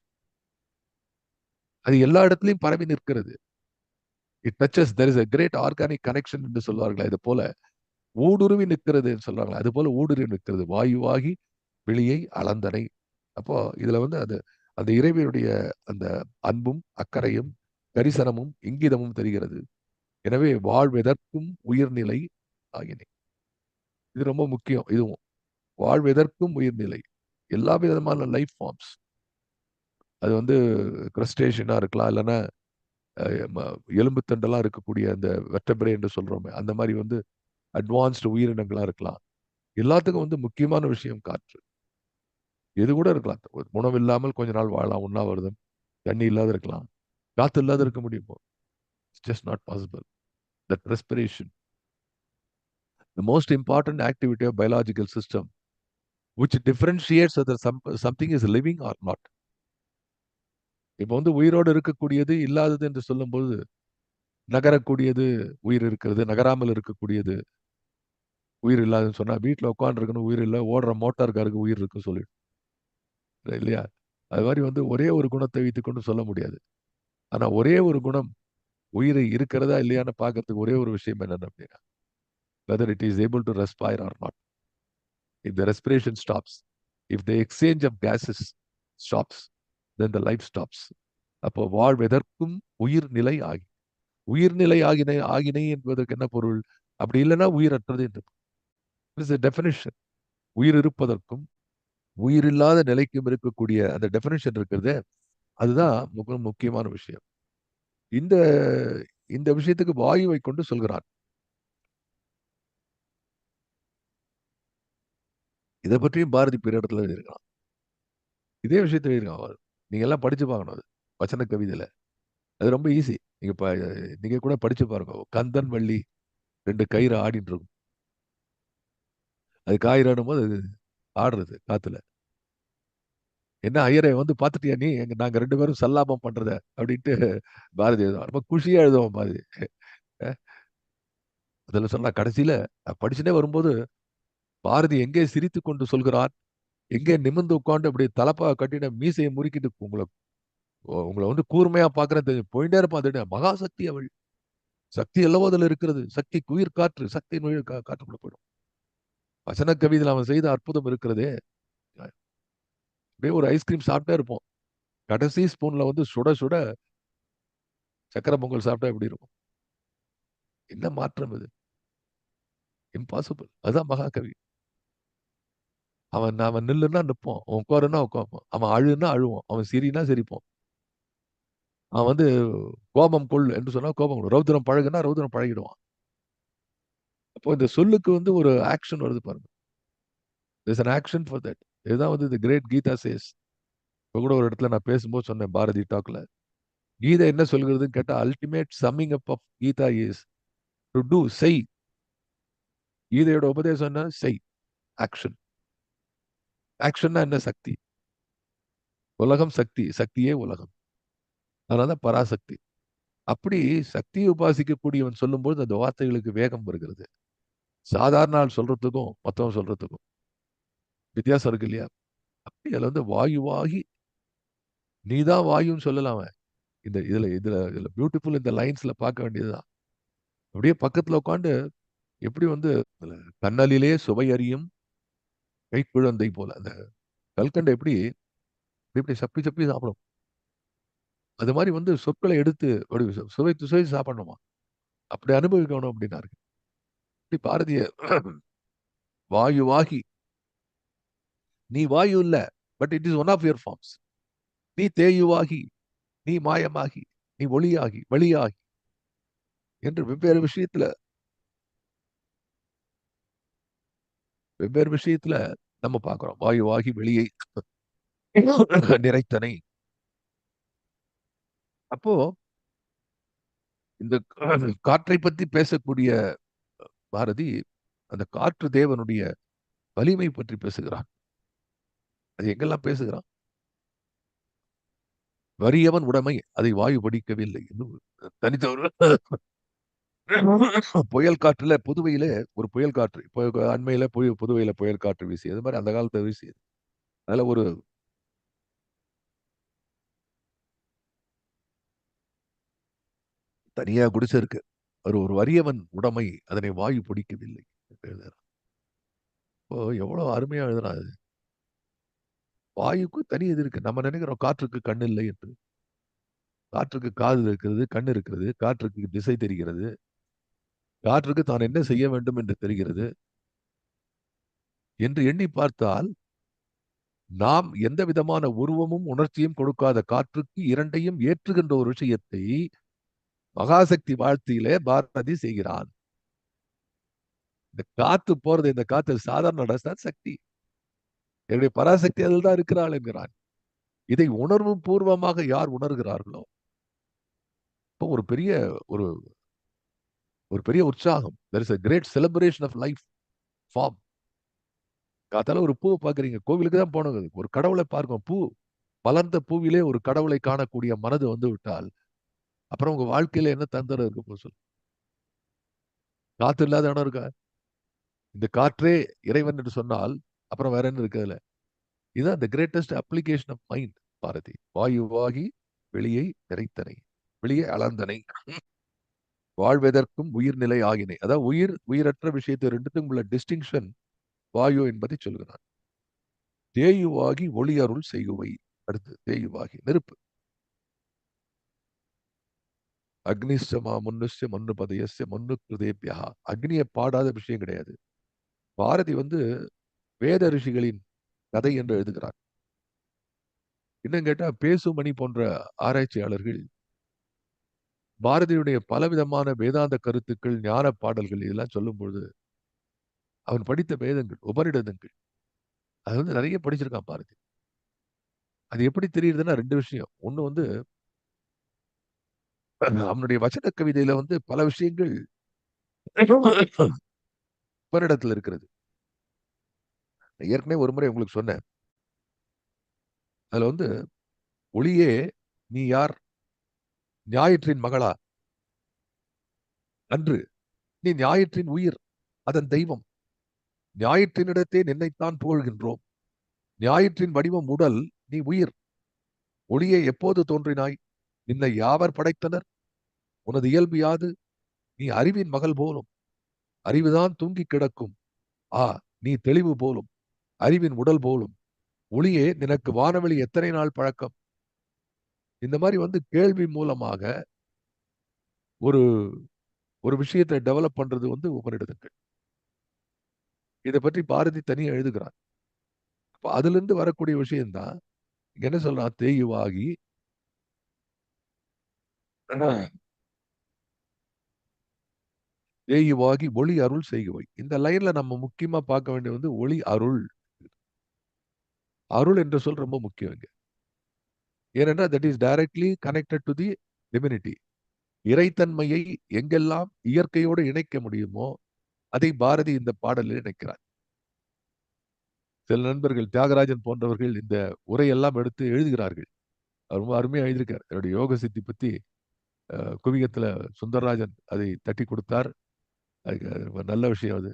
அது எல்லா இடத்துலையும் பரவி நிற்கிறது. It touches there is a great organic connection என்று சொல்வார்கள். இது போல ஊடுருவி நிற்கிறது சொல்றாங்களா, அது போல ஊடுருவி நிற்கிறது. வாயுவாகி வெளியை அளந்தனை. அப்போ இதுல வந்து அது அந்த இறைவனுடைய அந்த அன்பும் அக்கறையும் கரிசனமும் இங்கிதமும் தெரிகிறது. எனவே வாழ்வெதற்கும் உயிர்நிலை ஆகினை. இது ரொம்ப முக்கியம். இதுவும் வாழ்வெதற்கும் உயிர்நிலை. எல்லா விதமான லைஃப் ஃபார்ம்ஸ், அது வந்து கிரஸ்டேஷனா இருக்கலாம், இல்லைன்னா எலும்பு தண்டெல்லாம் இருக்கக்கூடிய அந்த வெர்டபிரே என்று சொல்றோமே அந்த மாதிரி வந்து அட்வான்ஸ்டு உயிரினங்களா இருக்கலாம். எல்லாத்துக்கும் வந்து முக்கியமான விஷயம் காற்று. எது கூட இருக்கலாம். உணவு இல்லாமல் கொஞ்ச நாள் வாழலாம், உண்ணாவிரதம், தண்ணி இல்லாத இருக்கலாம். காத்து இல்லாத இருக்க முடியுமோ? It's just not possible. That respiration, the most important activity of biological system which differentiates whether something is living or not. இப்போ வந்து உயிரோடு இருக்கக்கூடியது இல்லாதது என்று சொல்லும்போது நகரக்கூடியது உயிர் இருக்கிறது, நகராமல் இருக்கக்கூடியது உயிர் இல்லாதுன்னு சொன்னா வீட்டில் உட்காந்துருக்கணும் உயிர் இல்லை, ஓடுற மோட்டார் காருக்கு உயிர் இருக்குன்னு சொல்லிட்டு இல்லையா? அது மாதிரி வந்து ஒரே ஒரு குணத்தை வைத்துக்கொண்டு சொல்ல முடியாது. ஆனா ஒரே ஒரு குணம் உயிர் இருக்கிறதா இல்லையான்னு பார்க்கறதுக்கு ஒரே ஒரு விஷயம் என்னன்னு அப்படின்னா whether it is able to respire or not. If the respiration stops, if the exchange of gases stops, then the life stops. அப்போ வாழ்வதற்கும் உயிர்நிலை ஆகி, உயிர்நிலை ஆகினை என்பதற்கு என்ன பொருள்? அப்படி இல்லைன்னா உயிரற்றது என்று. டெஃபினிஷன். உயிர் இருப்பதற்கும் உயிரில்லாத நிலைக்கும் இருக்கக்கூடிய அந்த டெஃபினிஷன் இருக்கிறது, அதுதான் முக்கியமான விஷயம். இந்த இந்த விஷயத்துக்கு வாயுவை கொண்டு சொல்கிறான். இதை பற்றியும் பாரதி பிற இடத்துல எழுதியிருக்கான். இதே விஷயத்தை எழுதியிருக்கான். நீங்க எல்லாம் படிச்சு பார்க்கணும். அது வச்சன கவிதையில அது ரொம்ப ஈஸி. நீங்க கூட படிச்சு பாருங்க. கந்தன் வள்ளி 2 கயிறு ஆடிட்டு இருக்கும். அது காயிறு ஆடும்போது அது ஆடுறது காத்துல. என்ன ஐயரை வந்து பார்த்துட்டியா நீ? நாங்க 2 பேரும் சல்லாபம் பண்றத அப்படின்ட்டு பாரதி எழுதுவான். ரொம்ப குஷியா எழுதுவான் பாரதி. அதில் சொன்னா கடைசியில படிச்சுட்டே வரும்போது பாரதி எங்கே சிரித்து கொண்டு சொல்கிறார், எங்கே நிமிர்ந்து உட்காந்து அப்படி தலப்பா கட்டின மீசையை முறுக்கிட்டு உங்களை உங்களை வந்து கூர்மையா பாக்குறேன் தெரியும் போயிட்டே இருப்பான். மகாசக்தி அவள், சக்தி அல்லவோ அதில் இருக்கிறது, சக்தி உயிர் காற்று, சக்தி உயிர் காற்றுக்குள்ள போயிடும். வசன கவிதையில் அவன் செய்த அற்புதம் இருக்கிறதே. அப்படியே ஒரு ஐஸ்கிரீம் சாப்பிட்டே இருப்போம். கடைசி ஸ்பூன்ல வந்து சுட சுட சக்கரை பொங்கல் சாப்பிட்டா எப்படி இருக்கும்? என்ன மாற்றம் இது? இம்பாசிபிள். அதுதான் மகாகவி. அவன் அவன் நில்லுன்னா நிற்போம், அவன் உட்காருன்னா உட்காருப்போம், அவன் அழுன்னா அழுவோம், அவன் சிரினா சிரிப்போம். அவன் வந்து கோபம் கொள் என்று சொன்னா கோபம் கொள், ரௌத்ரம் பழகுனா ரௌத்ரம் பழகிடுவான். அப்போ இந்த சொல்லுக்கு வந்து ஒரு ஆக்ஷன் வருது பாருங்க. there's an action for that. இதுதான் வந்து the great கீதா says. இப்போ கூட ஒரு இடத்துல நான் பேசும்போது சொன்னேன் பாரதி டாக்ல. கீதை என்ன சொல்கிறதுன்னு கேட்டா ultimate summing up of Gita is to do, செய். கீதையோட உபதேசம் என்ன? செய், ஆக்ஷன். ஆக்ஷன்னா என்ன? சக்தி. உலகம் சக்தி, சக்தியே உலகம். அதனால பராசக்தி. அப்படி சக்தியை உபாசிக்கக்கூடியவன் சொல்லும்போது அந்த வார்த்தைகளுக்கு வேகம் வருகிறது. சாதாரண ஆள் சொல்றதுக்கும் மற்றவன் சொல்றதுக்கும் வித்தியாசம் இருக்கு இல்லையா? அப்படி அதுல வந்து வாயுவாகி நீதான் வாயுன்னு சொல்லலாம். இந்த இதுல இதுல இதுல பியூட்டிஃபுல் இந்த லைன்ஸ்ல பார்க்க வேண்டியதுதான். அப்படியே பக்கத்துல உட்காந்து எப்படி வந்து கண்ணலிலே சுவை அறியும் கைக்குழந்தை போல அந்த கல்கண்டை எப்படி இப்படி சப்பி சப்பி சாப்பிடும். அது மாதிரி வந்து சொற்களை எடுத்து அப்படி சுவைத்து சுவைத்து சாப்பிடணுமா, அப்படி அனுபவிக்கணும் அப்படின்னாரு. இப்படி பாரதிய வாயுவாகி, நீ வாயு இல்ல, but it is one of your forms. நீ தேயுவாகி, நீ மாயமாகி, நீ ஒளியாகி வெளியாகி என்று வெவ்வேறு விஷயத்துல நம்ம பார்க்கிறோம். வாயுவாகி வெளியை நிறைத்தனை. அப்போ இந்த காற்றை பற்றி பேசக்கூடிய பாரதி அந்த காற்று தேவனுடைய வலிமை பற்றி பேசுகிறான். அது எங்கெல்லாம் பேசுகிறான்? வறியவன் உடைமை அதை வாயு படிக்கவில்லை. தனித்தவர் புயல் காற்றுல புதுவையில ஒரு புயல் காற்று அண்மையில புதுவையில புயல் காற்று வீசியது மாதிரி அந்த காலத்தை வீசியது. அதுல ஒரு தனியா குடிசை இருக்கு. ஒரு வறியவன் உடைமை அதனை வாயு பிடிக்கவில்லை. இப்போ எவ்வளவு அருமையா எழுதுறான் அது. வாயுக்கு தனி இது இருக்கு. நம்ம நினைக்கிறோம் காற்றுக்கு கண் இல்லை என்று. காற்றுக்கு காது இருக்கிறது, கண் இருக்கிறது, காற்றுக்கு திசை தெரிகிறது, காற்றுக்கு தான் என்ன செய்ய வேண்டும் என்று தெரிகிறது என்று எண்ணி பார்த்தால், நாம் எந்த விதமான உருவமும் உணர்ச்சியும் கொடுக்காத காற்றுக்கு இரண்டையும் ஏற்றுகின்ற ஒரு விஷயத்தை மகாசக்தி வாழ்த்தியிலே பாரதி செய்கிறான். இந்த காத்து போறது, இந்த காத்து சாதாரண சக்தி, என்னுடைய பராசக்தி அதில் தான் இருக்கிறாள் என்கிறான். இதை உணர்வு பூர்வமாக யார் உணர்கிறார்களோ இப்போ ஒரு பெரிய ஒரு ஒரு பெரிய உற்சாகம். there is a great celebration of life form. காத்தால ஒரு பூவை பார்க்குறீங்க, கோவிலுக்கு தான் போனது, ஒரு கடவுளை பார்க்கும். பூ மலர்ந்த பூவிலே ஒரு கடவுளை காணக்கூடிய மனது வந்து விட்டால் அப்புறம் உங்க வாழ்க்கையில என்ன தந்திரம் இருக்கு சொல்லு? காத்து இல்லாத இடம் இருக்கா? இந்த காற்றே இறைவன் என்று சொன்னால் அப்புறம் வேற என்ன இருக்கு அதுல? இதுதான் the greatest application of mind. Bharathi வாயுவாகி வெளியை நிறைத்தனை, வெளியே அளந்தனை. வாழ்வதற்கும் உயிர்நிலை ஆகினை. அதாவது உயிரற்ற விஷயத்தை ரெண்டுத்துக்கும் உள்ள டிஸ்டிங்ஷன் வாயு என்பதை சொல்கிறார். தேயுவாகி ஒளி அருள் செய்குவை. அடுத்து தேயுவாகி நெருப்பு. அக்னிஷ்டமா முன்னுஷ்ய மண்ணு பதயஸ்ய மண்ணு கிருதேபியா. அக்னியை பாடாத விஷயம் கிடையாது. பாரதி வந்து வேத ரிஷிகளின் கதை என்று எழுதுகிறார். இன்னும் கேட்டா பேசுமணி போன்ற ஆராய்ச்சியாளர்கள் பாரதியுடைய பலவிதமான வேதாந்த கருத்துக்கள், ஞான பாடல்கள் இதெல்லாம் சொல்லும் பொழுது அவன் படித்த வேதங்கள், உபநிடதங்கள் அது வந்து நிறைய படிச்சிருக்கான் பாரதி. அது எப்படி தெரியுதுன்னா ரெண்டு விஷயம். ஒண்ணு வந்து அவனுடைய வசன கவிதையில வந்து பல விஷயங்கள் உபநிடத்தில் இருக்கிறது. ஏற்கனவே ஒரு முறை உங்களுக்கு சொன்னேன். அதுல வந்து ஒளியே நீ யார்? ஞாயிற்றின் மகளா? அன்று நீ ஞாயிற்றின் உயிர், அதன் தெய்வம். ஞாயிற்றினிடத்தே நின்னைத்தான் புகழ்கின்றோம். ஞாயிற்றின் வடிவம் உடல், நீ உயிர். ஒளியே எப்போது தோன்றினாய்? நின்னை யாவர் படைத்தனர்? உனது இயல்பு யாது? நீ அறிவின் மகள் போலும். அறிவுதான் தூங்கிக் கிடக்கும். ஆ, நீ தெளிவு போலும். அறிவின் உடல் போலும். ஒளியே நினக்கு வானவெளி எத்தனை நாள் பழக்கம்? இந்த மாதிரி வந்து கேள்வி மூலமாக ஒரு ஒரு விஷயத்தை டெவலப் பண்றது வந்து உபநிடதங்கள். இதை பற்றி பாரதி தனியா எழுதுகிறார். அப்ப அதுல இருந்து வரக்கூடிய விஷயம்தான் இங்க என்ன சொல்றான்? தேயுவாகி தேயுவாகி ஒளி அருள் செய்குவை. இந்த லைன்ல நம்ம முக்கியமா பார்க்க வேண்டியது வந்து ஒளி அருள். அருள் என்ற சொல் ரொம்ப முக்கியம் இங்க. ஏனென்றால் that is directly connected to the divinity. இறைத்தன்மையை எங்கெல்லாம் இயற்கையோடு இணைக்க முடியுமோ அதை பாரதி இந்த பாடலில் இணைக்கிறார். சில நண்பர்கள் தியாகராஜன் போன்றவர்கள் இந்த உரையெல்லாம் எடுத்து எழுதுகிறார்கள். அவர் ரொம்ப அருமையா எழுதியிருக்கார். என்னுடைய யோக சித்தி பத்தி குவியத்துல சுந்தரராஜன் அதை தட்டி கொடுத்தார். அதுக்கு ஒரு நல்ல விஷயம் அது.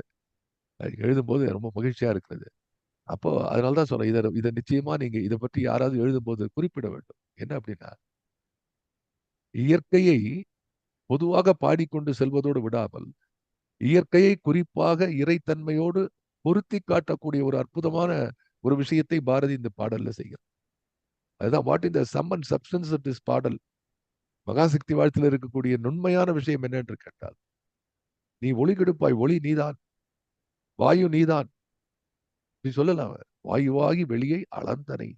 அது எழுதும்போது ரொம்ப மகிழ்ச்சியா இருக்கிறது. அப்போ அதனால தான் சொல்றேன். இதை நிச்சயமா நீங்க இதை பற்றி யாராவது எழுதும்போது குறிப்பிட வேண்டும். என்ன அப்படின்னா, இயற்கையை பொதுவாக பாடிக்கொண்டு செல்வதோடு விடாமல் இயற்கையை குறிப்பாக இறைத்தன்மையோடு பொருத்தி காட்டக்கூடிய ஒரு அற்புதமான ஒரு விஷயத்தை பாரதி இந்த பாடல்ல செய்கிறார். அதுதான் what in the sum and substance of this பாடல். மகாசக்தி வாழ்த்தில் இருக்கக்கூடிய நுண்மையான விஷயம் என்னென்று கேட்டால், நீ ஒளி கெடுப்பாய், ஒளி நீதான், வாயு நீதான். நீ சொல்லலாம், வாயுவாகி வெளியை அளந்தனை.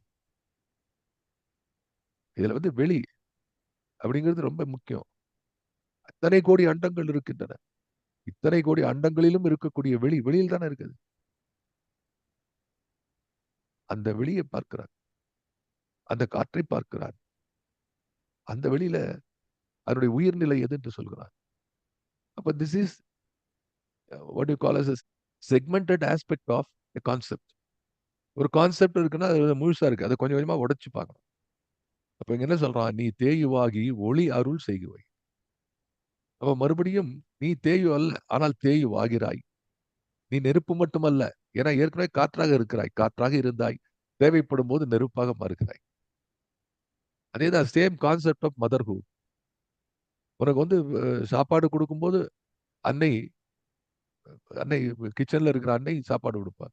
இதுல வந்து வெளி அப்படிங்கிறது ரொம்ப முக்கியம். அத்தனை கோடி அண்டங்கள் இருக்கின்றன. இத்தனை கோடி அண்டங்களிலும் இருக்கக்கூடிய வெளி வெளியில் தானே இருக்குது. அந்த வெளியை பார்க்கிறார், அந்த காற்றை பார்க்கிறார், அந்த வெளியில அதனுடைய உயிர்நிலை எது என்று சொல்கிறார். அப்ப this is what you call as segmented aspect of a concept. ஒரு கான்செப்ட் இருக்குன்னா அது முழுசா இருக்கு. அதை கொஞ்சம் கொஞ்சமா உடைச்சு பார்க்கணும். அப்ப இங்க என்ன சொல்றான்? நீ தேயுவாகி ஒளி அருள் செய்குவை. அப்ப மறுபடியும் நீ தேயு அல்ல, ஆனால் தேயுவாகிறாய். நீ நெருப்பு மட்டுமல்ல. ஏன்னா ஏற்கனவே காற்றாக இருக்கிறாய். காற்றாக இருந்தாய். தேவைப்படும் போது நெருப்பாக மாறுகிறாய். அதேதான் சேம் கான்செப்ட் ஆஃப் மதர்ஹுட். உனக்கு வந்து சாப்பாடு கொடுக்கும்போது அன்னை அன்னை கிச்சன்ல இருக்கிற அன்னை சாப்பாடு கொடுப்பா.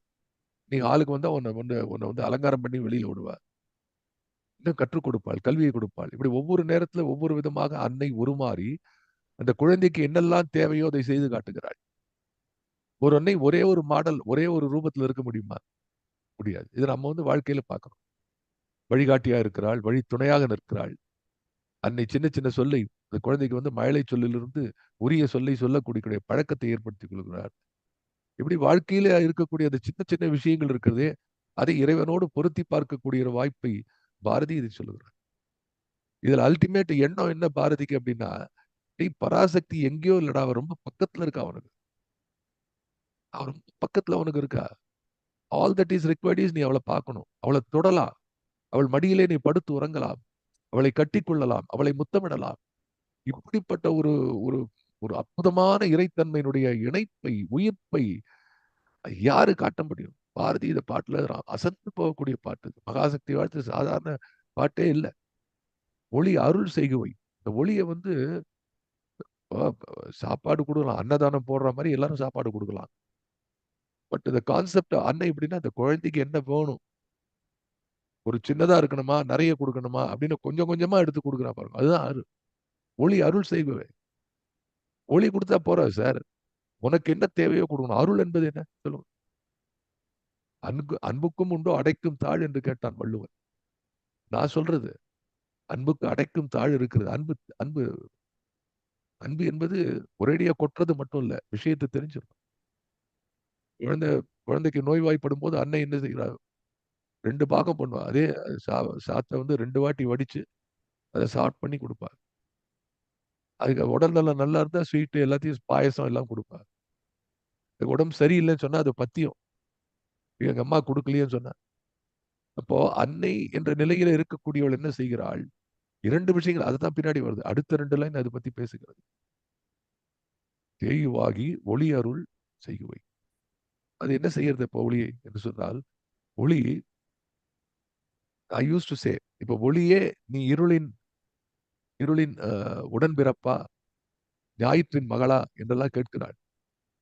நீ ஆளுக்கு வந்தா உன்னை வந்து அலங்காரம் பண்ணி வெளியில விடுவா. இன்னும் கற்றுக் கொடுப்பாள், கல்வியை கொடுப்பாள். இப்படி ஒவ்வொரு நேரத்துல ஒவ்வொரு விதமாக அன்னை உருமாறி அந்த குழந்தைக்கு என்னெல்லாம் தேவையோ அதை செய்து காட்டுகிறாள். ஒரு அன்னை ஒரே ஒரு மாடல், ஒரே ஒரு ரூபத்துல இருக்க முடியுமா? முடியாது. இது நம்ம வந்து வாழ்க்கையில பார்க்கிறோம். வழிகாட்டியா இருக்கிறாள், வழி துணையாக நிற்கிறாள். அன்னை சின்ன சின்ன சொல்லை அந்த குழந்தைக்கு வந்து மழலை சொல்லிலிருந்து உரிய சொல்லை சொல்லக்கூடிய பழக்கத்தை ஏற்படுத்திக் கொள்கிறார். இப்படி வாழ்க்கையில இருக்கக்கூடிய அந்த சின்ன சின்ன விஷயங்கள் இருக்கிறதே, அதை இறைவனோடு பொருத்தி பார்க்கக்கூடிய ஒரு வாய்ப்பை பாரதி இதை சொல்லுகிறார். இதுல அல்டிமேட் எண்ணம் என்ன பாரதிக்கு அப்படின்னா, டேய் பராசக்தி எங்கேயோ இல்லடா, அவ ரொம்ப பக்கத்துல இருக்கா அவனுக்கு. அவ ரொம்ப பக்கத்துல அவனுக்கு இருக்கா. All that is required is நீ அவளை பார்க்கணும். அவளை தொடலாம். அவள் மடியிலே நீ படுத்து உறங்கலாம். அவளை கட்டிக்கொள்ளலாம். அவளை முத்தமிடலாம். இப்படிப்பட்ட ஒரு ஒரு ஒரு அற்புதமான இறைத்தன்மையினுடைய இணைப்பை, உயிர்ப்பை யாரு காட்ட முடியும்? பாரதி இந்த பாட்டுல அசந்து போகக்கூடிய பாட்டு. மகாசக்தி வாழ்த்து சாதாரண பாட்டே இல்ல. ஒளி அருள் செய்குவை. இந்த ஒளியை வந்து சாப்பாடு கொடுக்கலாம். அன்னதானம் போடுற மாதிரி எல்லாரும் சாப்பாடு கொடுக்கலாம். பட் இந்த கான்செப்ட் அன்னை எப்படின்னா, அந்த குழந்தைக்கு என்ன வேணும்? ஒரு சின்னதா இருக்கணுமா? நிறைய கொடுக்கணுமா? அப்படின்னு கொஞ்சம் கொஞ்சமா எடுத்து கொடுக்குறா பாருங்க. அதுதான் ஒளி அருள் செய்பவை. ஒளி கொடுத்தா போறாது சார். உனக்கு என்ன தேவையோ கொடுக்கணும். அருள் என்பது என்ன? சொல்லுங்க. அன்புக்கும் உண்டோ அடைக்கும் தாழ் என்று கேட்டான் வள்ளுவன். நான் சொல்றது அன்புக்கு அடைக்கும் தாழ் இருக்கிறது. அன்பு அன்பு அன்பு என்பது ஒரேடியா கொட்டுறது மட்டும் இல்ல. விஷயத்தை தெரிஞ்சிடும். குழந்தை குழந்தைக்கு நோய்வாய்ப்படும் போது அன்னை என்ன செய்கிறார்? 2 பாகம் பண்ணுவா. அதே சாத்த வந்து 2 வாட்டி வடிச்சு அதை சாட் பண்ணி கொடுப்பா. அதுக்கு உடல் நலம் நல்லா இருந்தா ஸ்வீட் எல்லாத்தையும் பாயசம் எல்லாம் கொடுப்பா. உடம்பு சரியில்லைன்னு சொன்னா அது பத்தியம். எங்க அம்மா கொடுக்கலையேன்னு சொன்னா. அப்போ அன்னை என்ற நிலையில இருக்கக்கூடியவள் என்ன செய்கிறாள்? 2 விஷயங்கள் அதுதான் பின்னாடி வருது. அடுத்த 2 லைன் அதை பத்தி பேசுகிறது. தேயுவாகி ஒளி அருள் செய்குவை. அது என்ன செய்யறது இப்போ ஒளி என்று சொன்னால், ஒளி ஐ யூஸ் டு சே, இப்ப ஒளியே நீ இருளின் இருளின் உடன்பிறப்பா, ஞாயிற்றின் மகளா என்றெல்லாம் கேட்கிறாள்.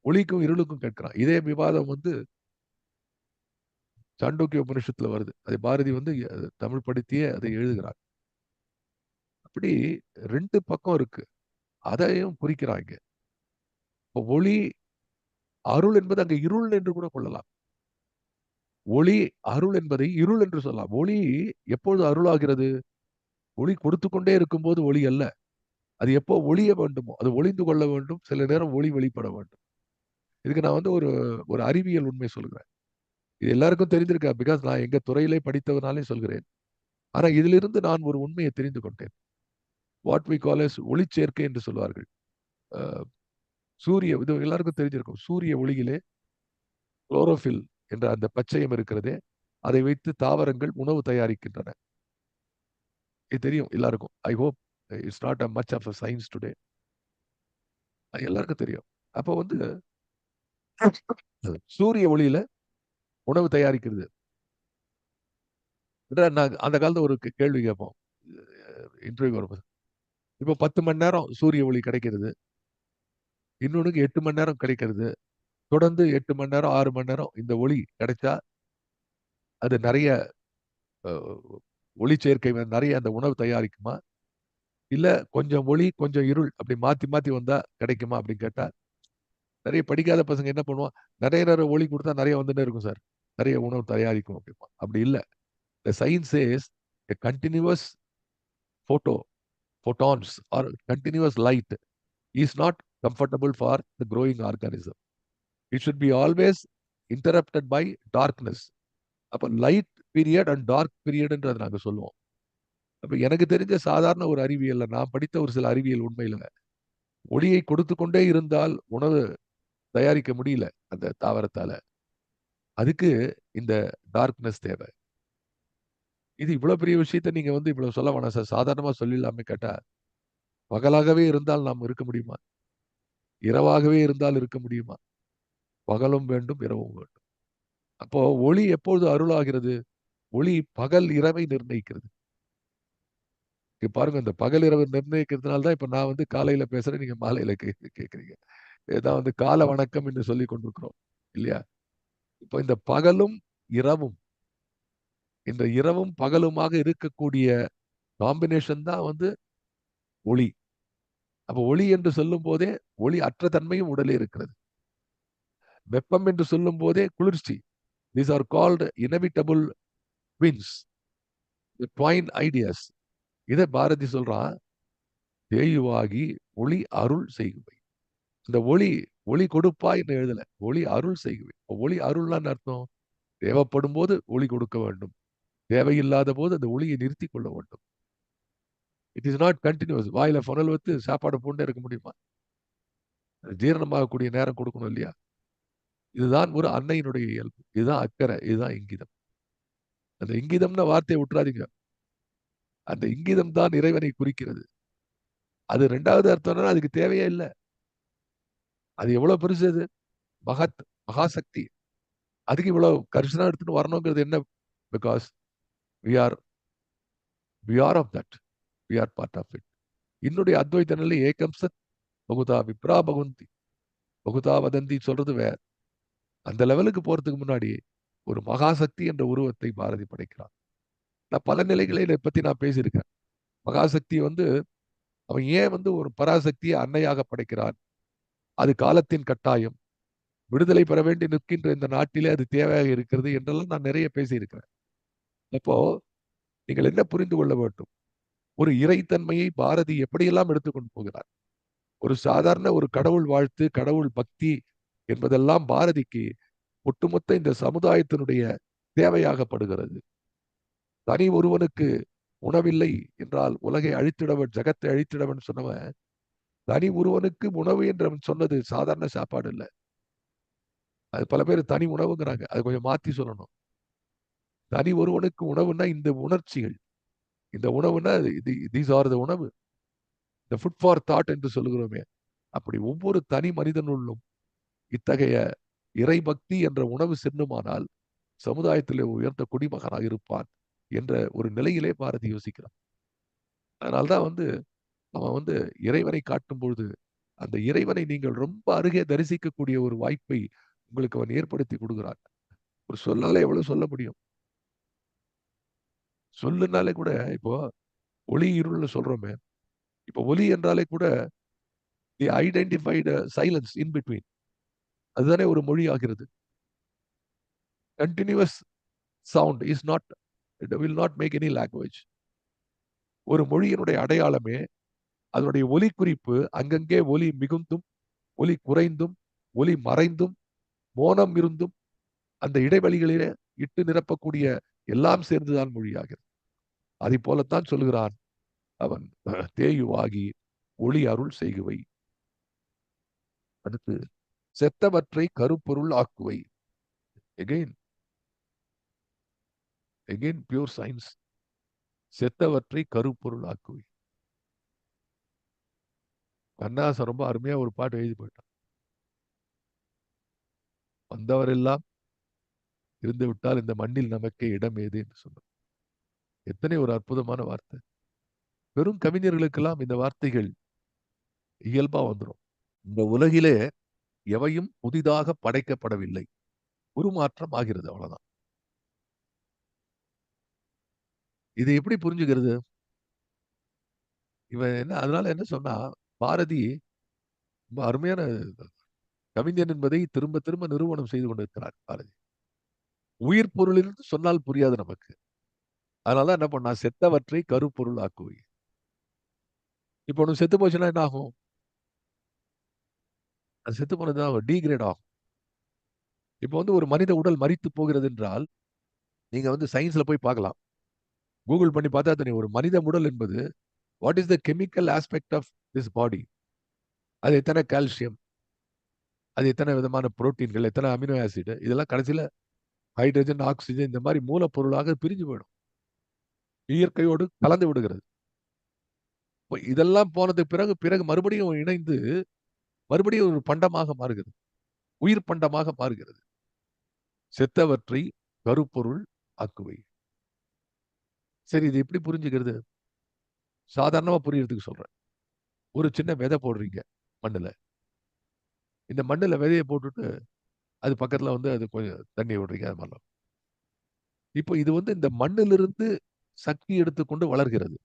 ஒளிக்கும் இருளுக்கும் கேட்கிறான். இதே விவாதம் வந்து சாண்டோக்கிய உபனிஷத்துல வருது. அதை பாரதி வந்து தமிழ் படுத்தியே அதை எழுதுகிறார். அப்படி 2 பக்கம் இருக்கு. அதையும் குறிக்கிறாங்க. இப்போ ஒளி அருள் என்பது அங்க இருள் என்று கூட கொள்ளலாம். ஒளி அருள் என்பதை இருள் என்று சொல்லலாம். ஒளி எப்பொழுது அருளாகிறது? ஒளி கொடுத்து கொண்டே இருக்கும்போது ஒளி அல்ல. அது எப்போ ஒளிய வேண்டுமோ அது ஒளிந்து கொள்ள வேண்டும். சில நேரம் ஒளி வெளிப்பட வேண்டும். இதுக்கு நான் வந்து ஒரு ஒரு அறிவியல் உண்மை சொல்கிறேன். இது எல்லாருக்கும் தெரிந்திருக்கா? பிகாஸ் நான் எங்க துறையிலே படித்தவனாலே சொல்கிறேன். ஆனா இதிலிருந்து நான் ஒரு உண்மையை தெரிந்து கொண்டேன். வாட் வி கால் எஸ் ஒளிச்சேர்க்கை என்று சொல்வார்கள். அ சூரிய இது எல்லாருக்கும் தெரிஞ்சிருக்கும். சூரிய ஒளியிலே குளோரோஃபில் என்ற அந்த பச்சையம் இருக்கிறதே, அதை வைத்து தாவரங்கள் உணவு தயாரிக்கின்றன. இது தெரியும் எல்லாருக்கும். I hope it's not a much of a science today. எல்லாருக்கும் தெரியும். அப்போ வந்து சூரிய ஒளியில உணவு தயாரிக்கிறது. நான் அந்த காலத்துல ஒரு கேள்வி கேட்போம். இன்டர்வியூ வரும்போது. இப்போ 10 மணி நேரம் சூரிய ஒளி கிடைக்கிறது. இன்னொன்னுக்கு 8 மணி நேரம் கிடைக்கிறது. தொடர்ந்து 8 மணி நேரம், 6 மணி நேரம் இந்த ஒளி கிடைச்சா, அது நெறைய அ ஒளிச்சேர்க்கை நெறைய அந்த உணவு தயாரிக்குமா? இல்ல கொஞ்சம் ஒளி, கொஞ்சம் இருள் அப்படி மாத்தி மாத்தி வந்தா கிடைக்குமா? அப்படின்னு கேட்டா, நெறைய படிக்காத பசங்க என்ன பண்ணுவான், நெறைய நேரம் ஒளி குடுத்தா நெறைய வந்துன்னே இருக்கும் சார். நெறைய உணவு தயாரிக்கும் அப்படிம்பான். அப்படி இல்ல. The science says a continuous photo, photons or continuous light is not comfortable for the growing organism. It should be always interrupted by darkness. அப்ப லைட் பீரியட் அண்ட் டார்க் பீரியட்ன்றத நாங்க சொல்லுவோம். அப்ப எனக்கு தெரிஞ்ச சாதாரண ஒரு அறிவியல்ல நான் படித்த ஒரு சில அறிவியல் உண்மையில ஒளியை கொடுத்து கொண்டே இருந்தால் உணவு தயாரிக்க முடியல அந்த தாவரத்தால. அதுக்கு இந்த டார்க்னஸ் தேவை. இது இவ்வளவு பெரிய விஷயத்த நீங்க வந்து இவ்வளவு சொல்ல வேணாம் சார். சாதாரணமா சொல்லிடலாமே கேட்டா, பகலாகவே இருந்தால் நாம் இருக்க முடியுமா? இரவாகவே இருந்தால் இருக்க முடியுமா? பகலும் வேண்டும், இரவும் வேண்டும். அப்போ ஒளி எப்பொழுது அருளாகிறது? ஒளி பகல் இரவை நிர்ணயிக்கிறது. இங்க பாருங்க இந்த பகல் இரவு நிர்ணயிக்கிறதுனால தான் இப்ப நான் வந்து காலையில பேசுறேன். நீங்க மாலையில கேட்கிறீங்க. இதான் வந்து கால வணக்கம் என்று சொல்லிக் கொண்டிருக்கிறோம். இல்லையா? இப்ப இந்த பகலும், இரவும் இந்த இரவும் பகலுமாக இருக்கக்கூடிய காம்பினேஷன் தான் வந்து ஒளி. அப்ப ஒளி என்று சொல்லும் போதே ஒளி அற்ற தன்மையும் உடலே இருக்கிறது. வெப்பம் என்று சொல்லும் போதே குளிர்ச்சி. These are called inevitable twins. Twine ideas. இதை பாரதி சொல்றான். தேயுவாகி ஒளி அருள் செய்குவை. இந்த ஒளி ஒளி கொடுப்பாய்ன்னு எழுதல. ஒளி அருள் செய்குவை. ஒளி அருள்னா என்ன அர்த்தம்? தேவைப்படும் போது ஒளி கொடுக்க வேண்டும். தேவையில்லாத போது அந்த ஒளியை நிறுத்திக் கொள்ள வேண்டும். It is not continuous. வாயில புனல் வைத்து சாப்பாடு போண்டே இருக்க முடியுமா? ஜீரணமாகக்கூடிய நேரம் கொடுக்கணும் இல்லையா? இதுதான் ஒரு அன்னையினுடைய இயல்பு. இதுதான் அக்கறை. இதுதான் இங்கிதம். அந்த இங்கிதம்னு வார்த்தையை விட்டுறாதீங்க. அந்த இங்கிதம் தான் இறைவனை குறிக்கிறது. அது 2வது அர்த்தம்னா அதுக்கு தேவையே இல்ல. அது எவ்வளவு பெருசு அது? மகத் மகாசக்தி. அதுக்கு இவ்வளவு கரிசனம் எடுத்துட்டு வரணுங்கிறது என்ன? Because we are we are of that. We are part of it. என்னுடைய அத்வைத நிலை ஏகம் சத் பகுதா விப்ரா பகுந்தி, பகுதா வதந்தி சொல்றது வேற. அந்த லெவலுக்கு போறதுக்கு முன்னாடி ஒரு மகாசக்தி என்ற உருவத்தை பாரதி படைக்கிறான். நான் பல நிலைகளை இதை பத்தி நான் பேசியிருக்கேன். மகாசக்தி வந்து அவன் ஏன் வந்து ஒரு பராசக்தியை அன்னையாக படைக்கிறான்? அது காலத்தின் கட்டாயம். விடுதலை பெற வேண்டி நிற்கின்ற இந்த நாட்டிலே அது தேவையாக இருக்கிறது என்றெல்லாம் நான் நிறைய பேசியிருக்கிறேன். அப்போ நீங்கள் என்ன புரிந்து கொள்ள வேண்டும்? ஒரு இறைத்தன்மையை பாரதி எப்படியெல்லாம் எடுத்துக்கொண்டு போகிறார். ஒரு சாதாரண ஒரு கடவுள் வாழ்த்து, கடவுள் பக்தி என்பதெல்லாம் பாரதிக்கு ஒட்டுமொத்த இந்த சமுதாயத்தினுடைய தேவையாகப்படுகிறது. தனி ஒருவனுக்கு உணவில்லை என்றால் உலகை அழித்திடவன், ஜகத்தை அழித்திடவன் சொன்னவன், தனி ஒருவனுக்கு உணவு என்று சொன்னது சாதாரண சாப்பாடு இல்லை. அது பல பேர் தனி உணவுங்கிறாங்க. அது கொஞ்சம் மாத்தி சொல்லணும். தனி ஒருவனுக்கு உணவுன்னா இந்த உணர்ச்சிகள். இந்த உணவுன்னா தீஸ் ஆர் த உணவு. இந்த ஃபுட் ஃபார் தாட் என்று சொல்லுகிறோமே. அப்படி ஒவ்வொரு தனி மனிதனுள்ளும் இத்தகைய இறைபக்தி என்ற உணவு சென்னுமானால் சமுதாயத்திலே உயர்ந்த குடிமகனாக இருப்பான் என்ற ஒரு நிலையிலே பாரதி யோசிக்கிறான். அதனால்தான் வந்து அவன் வந்து இறைவனை காட்டும் பொழுது அந்த இறைவனை நீங்கள் ரொம்ப அருகே தரிசிக்கக்கூடிய ஒரு வாய்ப்பை உங்களுக்கு அவன் ஏற்படுத்தி கொடுக்கிறான். ஒரு சொல்லால எவ்வளவு சொல்ல முடியும்? சொல்லுனாலே கூட இப்போ ஒளி இருள்னு சொல்றோமே. இப்போ ஒலி என்றாலே கூட the identified silence in between. அதுதானே ஒரு மொழி ஆகிறது. Continuous sound is not, it will not make any language. ஒரு மொழியினுடைய அடையாளமே அதனுடைய ஒலி குறிப்பு. அங்கங்கே ஒலி மிகுந்தும், ஒலி குறைந்தும், ஒலி மறைந்தும், மோனம் இருந்தும், அந்த இடைவெளிகளிலே இட்டு நிரப்பக்கூடிய எல்லாம் சேர்ந்துதான் மொழியாகிறது. அதை போலத்தான் சொல்லுகிறான் அவன், தேயுவாகி ஒளி அருள் செய்குவை. அடுத்து செத்தவற்றை கருப்பொருள் ஆக்குவை. Again again pure science. செத்தவற்றை கருப்பொருள் ஆக்குவை. கண்ணாசன் ரொம்ப அருமையா ஒரு பாட்டு எழுதி போயிட்டான். வந்தவரெல்லாம் இருந்து விட்டால் இந்த மண்ணில் நமக்கே இடம் ஏது என்று சொன்னார். எத்தனை ஒரு அற்புதமான வார்த்தை. பெரும் கவிஞர்களுக்கெல்லாம் இந்த வார்த்தைகள் இயல்பா வந்துடும். இந்த உலகிலே எவையும் புதிதாக படைக்கப்படவில்லை, உருமாற்றம் ஆகிறது, அவ்வளவுதான். இதை எப்படி புரிஞ்சுக்கிறது? இவன் என்ன, அதனால என்ன சொன்னா, பாரதி ரொம்ப அருமையான கவிஞன் என்பதை திரும்ப திரும்ப நிரூபணம் செய்து கொண்டிருக்கிறார் பாரதி. உயிர் பொருளிலிருந்து சொன்னால் புரியாது நமக்கு. அதனாலதான் என்ன பண்ணா, செத்தவற்றை கருப்பொருள் ஆக்குவை. இப்போ ஒண்ணு செத்து போச்சுன்னா என்ன ஆகும்? அது செத்து போனது டீகிரேட் ஆகும். இப்போ வந்து ஒரு மனித உடல் மரித்து போகிறது என்றால் நீங்க வந்து சயின்ஸ்ல போய் பார்க்கலாம். கூகுள் பண்ணி பார்த்தா தெரியும். ஒரு மனித உடல் என்பது what is the chemical aspect of this body. அது எத்தனை கால்சியம், அது எத்தனை விதமான புரோட்டீன்கள், எத்தனை அமினோ ஆசிட், இதெல்லாம் கடைசியில ஹைட்ரஜன், ஆக்சிஜன் இந்த மாதிரி மூலப்பொருளாக பிரிஞ்சு போயிடும். இயற்கையோடு கலந்து விடுகிறது. இதெல்லாம் போனதுக்கு பிறகு பிறகு மறுபடியும் இணைந்து மறுபடியும் ஒரு பண்டமாக மாறுகிறது. உயிர் பண்டமாக மாறுகிறது. செத்தவற்றை கருப்பொருள் ஆக்குவை. சரி, இது எப்படி புரிஞ்சுக்கிறது? சாதாரணமா புரியறதுக்கு சொல்றேன். ஒரு சின்ன விதை போடுறீங்க மண்ணுல. இந்த மண்ணுல விதையை போட்டுட்டு அது பக்கத்துல வந்து அது கொஞ்சம் தண்ணி விடுறீங்க, அது மாதிரிலாம். இப்போ இது வந்து இந்த மண்ணிலிருந்து சக்தி எடுத்துக்கொண்டு வளர்கிறது.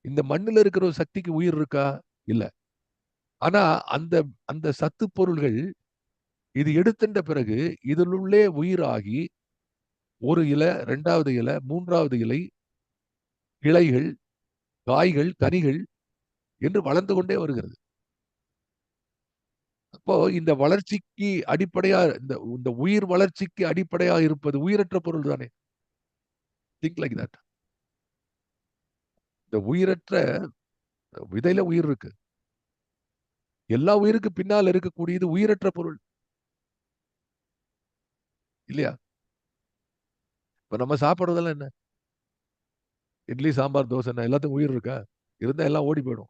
இந்த மண்ணுல இருக்கிற ஒரு சக்திக்கு உயிர் இருக்கா? இல்ல. ஆனா அந்த அந்த சத்து பொருள்கள் இது எடுத்துட்ட பிறகு இதனுள்ளே உயிராகி ஒரு இலை, 2வது இலை, 3வது இலை, கிளைகள், காய்கள், கனிகள் என்று வளர்ந்து கொண்டே வருகிறது. அப்போ இந்த வளர்ச்சிக்கு அடிப்படையா இந்த இந்த உயிர் வளர்ச்சிக்கு அடிப்படையா இருப்பது உயிரற்ற பொருள் தானே. Think like that. இந்த உயிரற்ற விதையில உயிர் இருக்கு. எல்லா உயிருக்கு பின்னால் இருக்கக்கூடியது உயிரற்ற பொருள் இல்லையா? இப்ப நம்ம சாப்பிடுறதெல்லாம் என்ன? இட்லி, சாம்பார், தோசை, என்ன எல்லாத்துக்கும் உயிர் இருக்கா? இருந்தா எல்லாம் ஓடி போயிடும்.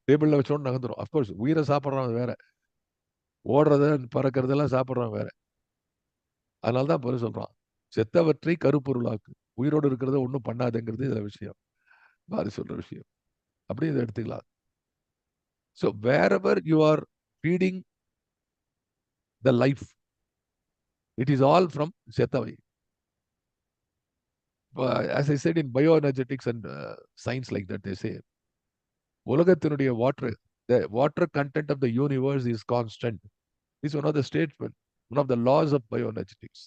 டேபிள்ல வச்சோன்னு நகர்ந்துரும். அப்கோர்ஸ் உயிரை சாப்பிடுறவன் வேற. ஓடுறத, பறக்கிறதெல்லாம் சாப்பிடுறவன் வேற. அதனால தான் பிறகு சொல்றான். செத்தவற்றை கருப்பொருளாக்கு. உயிரோடு இருக்கிறத ஒண்ணும் பண்ணாதுங்கிறது இதுல விஷயம். பாரதி சொல்ற விஷயம். அப்படியே இதை எடுத்துக்கலாம். So wherever you are feeding the life, it is all from Shetavai. As I said in bioenergetics and science like that, they say, உலகத்தினுடைய the water content of the universe is constant. This is one of the statement, one of the laws of bioenergetics.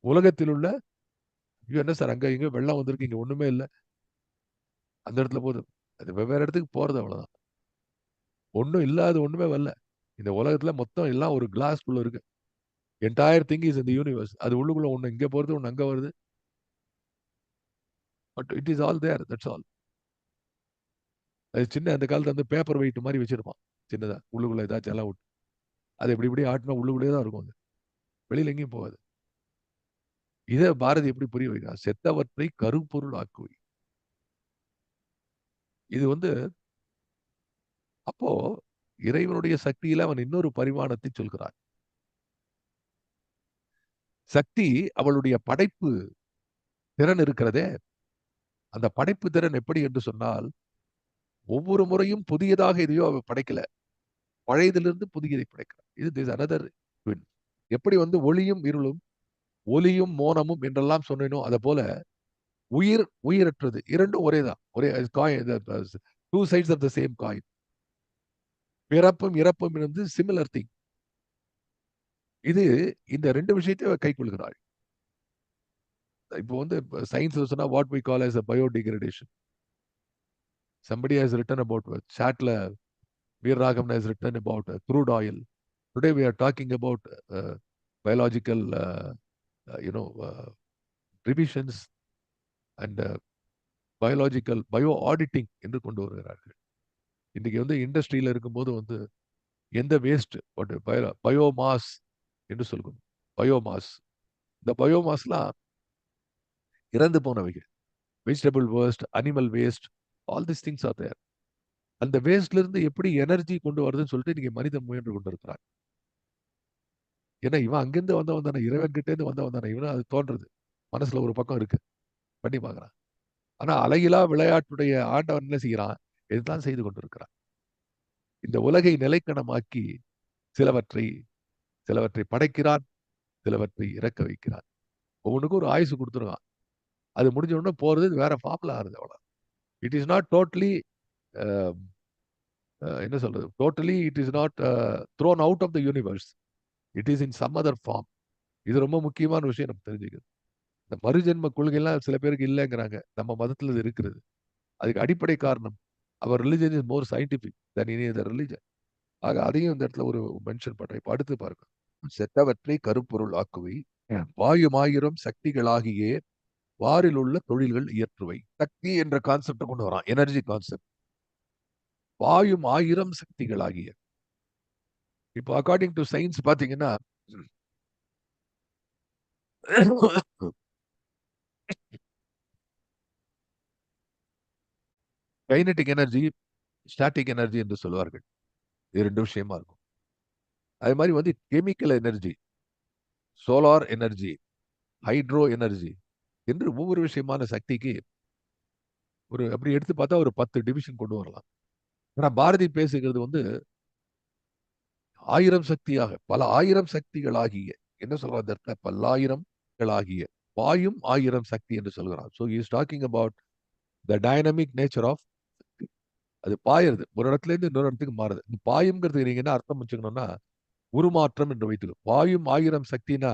உலகத்தில் உள்ள என்ன சார் அங்க இங்க வெள்ளம் வந்திருக்கு, இங்க ஒண்ணுமே இல்லை, அந்த இடத்துல போகுது, அது வெவ்வேறு இடத்துக்கு போறது, அவ்வளவுதான். ஒன்றும் இல்லாத ஒண்ணுமே வரல. இந்த உலகத்துல மொத்தம் எல்லாம் ஒரு கிளாஸ்க்குள்ள இருக்கு. என்டையர் திங் இஸ் இந்த யூனிவர்ஸ். அது உள்ளுக்குள்ள ஒண்ணு இங்க போறது, ஒண்ணு அங்க வருது. But it is all there, that's all. அது சின்ன அந்த காலத்துல வந்து பேப்பர் வெயிட் மாதிரி வச்சிருப்பான், சின்னதா உள்ளுக்குள்ள ஏதாச்சும் எல்லாம் விட்டு. அது இப்படி இப்படி ஆட்டினா உள்ளுக்குள்ளே தான் இருக்கும், அது வெளியில எங்கேயும் போகாது. இதை பாரதி எப்படி புரிய வைக்கிறார்? செத்தவற்றை கருப்பொருள் ஆக்குவை. இது வந்து அப்போ இறைவனுடைய சக்தியில அவன் இன்னொரு பரிமாணத்தை சொல்கிறான். சக்தி அவளுடைய படைப்பு திறன் இருக்கிறதே, அந்த படைப்பு திறன் எப்படி என்று சொன்னால், ஒவ்வொரு முறையும் புதியதாக எதையோ அவ படைக்கல, பழையதிலிருந்து புதியதை படைக்கிறார். இது அனதர் ட்வின். எப்படி வந்து ஒளியும் இருளும், ஒலியும் மோனமும் என்றெல்லாம் சொன்னேனோ, அதை போல உயிர் உயிரற்றது இரண்டும் ஒரேதான். ஒரே two sides of the same coin. பிறப்பும் இறப்பும் இருந்து சிமிலர் திங். இது இந்த ரெண்டு விஷயத்தையும் கை கொள்கிறாள். இப்போ வந்து சயின்ஸ்ல சொன்னா what we call as a biodegradation. Somebody has written about chatல Veeraraghavan has written about crude oil. Today we are talking about biological revisions and bio auditing என்று கொண்டு வருகிறார்கள். இன்னைக்கு வந்து இண்டஸ்ட்ரியில இருக்கும்போது வந்து எந்த வேஸ்ட் பயோமாஸ் என்று சொல்லுவோம். பயோமாஸ், இந்த பயோமாஸ்லாம் இறந்து போனவைகள், vegetable waste, animal waste, all this things are there. அந்த வேஸ்ட்ல இருந்து எப்படி எனர்ஜி கொண்டு வருதுன்னு சொல்லிட்டு நீங்க மனிதன் முயன்று கொண்டு இருக்கிறான். ஏன்னா இவன் அங்கிருந்து வந்தவன் தானே, இறைவன் கிட்ட இருந்து வந்தவன் தானே, இவனும் அது தோன்றது மனசுல ஒரு பக்கம் இருக்கு, பண்ணி பார்க்கறான். ஆனா அலையிலா விளையாட்டுடைய ஆண்டவன் என்ன செய்கிறான்? இதுதான் செய்து கொண்டிருக்கிறான். இந்த உலகை நிலைக்கணமாக்கி சிலவற்றை படைக்கிறான், சிலவற்றை இறக்க வைக்கிறான். ஒவ்வொன்றுக்கும் ஒரு ஆயுசு கொடுத்துருவான். அது முடிஞ்ச உடனே போறது வேற ஃபார்ம்ல ஆறுது, அவ்வளவு. இட் இஸ் நாட் டோட்டலி என்ன சொல்றது, totally it is not thrown out of the universe. It is in some other form. இது ரொம்ப முக்கியமான விஷயம் நம்ம தெரிஞ்சுக்கிறது. இந்த மறுஜென்ம கொள்கைலாம் சில பேருக்கு இல்லைங்கிறாங்க. நம்ம மதத்துல இது இருக்கிறது. அதுக்கு அடிப்படை காரணம், அவர் religion is more scientific than any other religion. ஆக அதையும் இந்த இடத்துல ஒரு மென்ஷன் பண்றேன். இப்ப அடுத்து பாருங்க. செத்தவற்றை கருப்பொருள் ஆக்குவை, வாயுமாயிரம் சக்திகளாகியே வாரில் உள்ள தொழில்கள் இயற்றுவை. சக்தி என்ற கான்செப்ட் கொண்டு வரான், எனர்ஜி கான்செப்ட். வாயும் ஆயிரம் சக்திகளாகிய. இப்போ அக்கார்டிங் டு சயின்ஸ் பாத்தீங்கன்னா, கைனடிக் எனர்ஜி, ஸ்டாட்டிக் எனர்ஜி என்று சொல்வார்கள். இது ரெண்டு விஷயமா இருக்கும். அதே மாதிரி வந்து chemical energy, solar energy, hydro energy என்று ஒவ்வொரு விஷயமான சக்திக்கு ஒரு அப்படி எடுத்து பார்த்தா ஒரு 10 டிவிஷன் கொண்டு வரலாம். ஆனா பாரதி பேசுகிறது வந்து ஆயிரம் சக்தியாக, பல ஆயிரம் சக்திகளாகிய, என்ன சொல்றார் அந்த இடத்துல, பல்லாயிரம்களாகிய பாயும் ஆயிரம் சக்தி என்று சொல்கிறார். So is talking about the dynamic nature of. அது பாயிருது, ஒரு இடத்துல இருந்து இன்னொரு இடத்துக்கு மாறுது. இந்த பாயுங்கிறது நீங்க என்ன அர்த்தம் வச்சுக்கணும்னா, உருமாற்றம் என்று வைத்துக்கணும். பாயும் ஆயிரம் சக்தினா,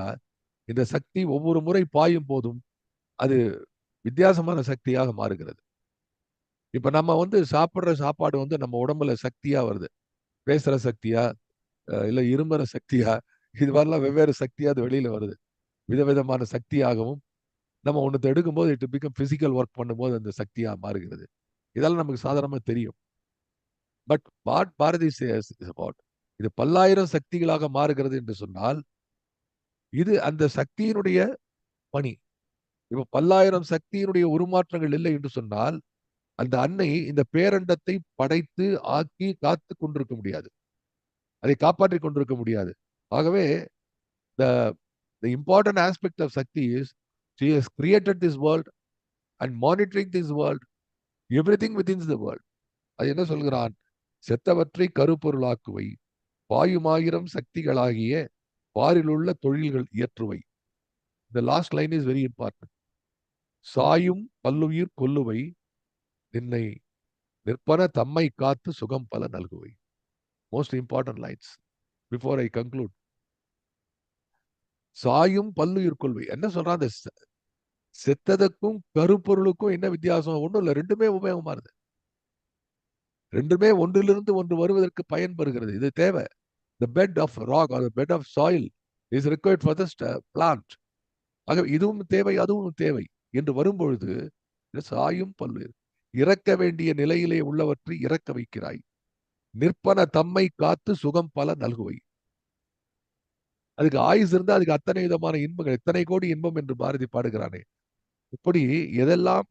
இந்த சக்தி ஒவ்வொரு முறை பாயும் போதும் அது வித்தியாசமான சக்தியாக மாறுகிறது. இப்ப நம்ம வந்து சாப்பிடுற சாப்பாடு வந்து நம்ம உடம்புல சக்தியா வருது. பேசுற சக்தியா, இல்ல இருமுற சக்தியா, இது மாதிரிலாம் வெவ்வேறு சக்தியா அது வெளியில வருது. விதவிதமான சக்தியாகவும் நம்ம ஒண்ணு எடுக்கும்போது இட் பிகம் பிசிக்கல் ஒர்க் பண்ணும்போது அந்த சக்தியா மாறுகிறது. இதெல்லாம் நமக்கு சாதாரணமா தெரியும். But what Bharathi says is about, இது பல்லாயிரம் சக்திகளாக மாறுகிறது என்று சொன்னால், இது அந்த சக்தியினுடைய பணி. இப்ப பல்லாயிரம் சக்தியினுடைய உருமாற்றங்கள் இல்லை என்று சொன்னால், அந்த அன்னை இந்த பேரண்டத்தை படைத்து ஆக்கி காத்து கொண்டிருக்க முடியாது, அதை காப்பாற்றிக் கொண்டிருக்க முடியாது. ஆகவே the the important aspect of Sakti is she has created this world and monitoring this world, everything within the world. அது என்ன சொல்கிறான்? செத்தவற்றை கருப்பொருளாக்குவை, பாயுமாயிரம் சக்திகளாகிய பாரிலுள்ள தொழில்கள் இயற்றுவை. The last line is very important. சாயும் பல்லுயிர் கொல்லுவை, நின்னை நிற்பன தம்மை காத்து சுகம் பல நல்குவை. Most important lines before I conclude. சாயும் பல்லுயிர் கொள்வை என்ன சொல்றான்? அந்த செத்ததுக்கும் கருப்பொருளுக்கும் என்ன வித்தியாசம்? ஒண்ணும் இல்ல, ரெண்டுமே உபயோகமானது. ரெண்டுமே ஒன்றிலிருந்து ஒன்று வருவதற்கு பயன்பெறுகிறது. இது தேவை. The bed of rock or the bed of soil is required for the plant. ஆக இதுவும் தேவை, அதுவும் தேவை என்று வரும்பொழுது சாயும் பல்லுயிர். இறக்க வேண்டிய நிலையிலே உள்ளவற்றை இறக்க வைக்கிறாய். நிற்பன தம்மை காத்து சுகம் பல நல்குவை. அதுக்கு ஆயுசு இருந்தா அதுக்கு அத்தனை விதமான இன்பங்கள், எத்தனை கோடி இன்பம் என்று பாரதி பாடுகிறானே. இப்படி எதெல்லாம்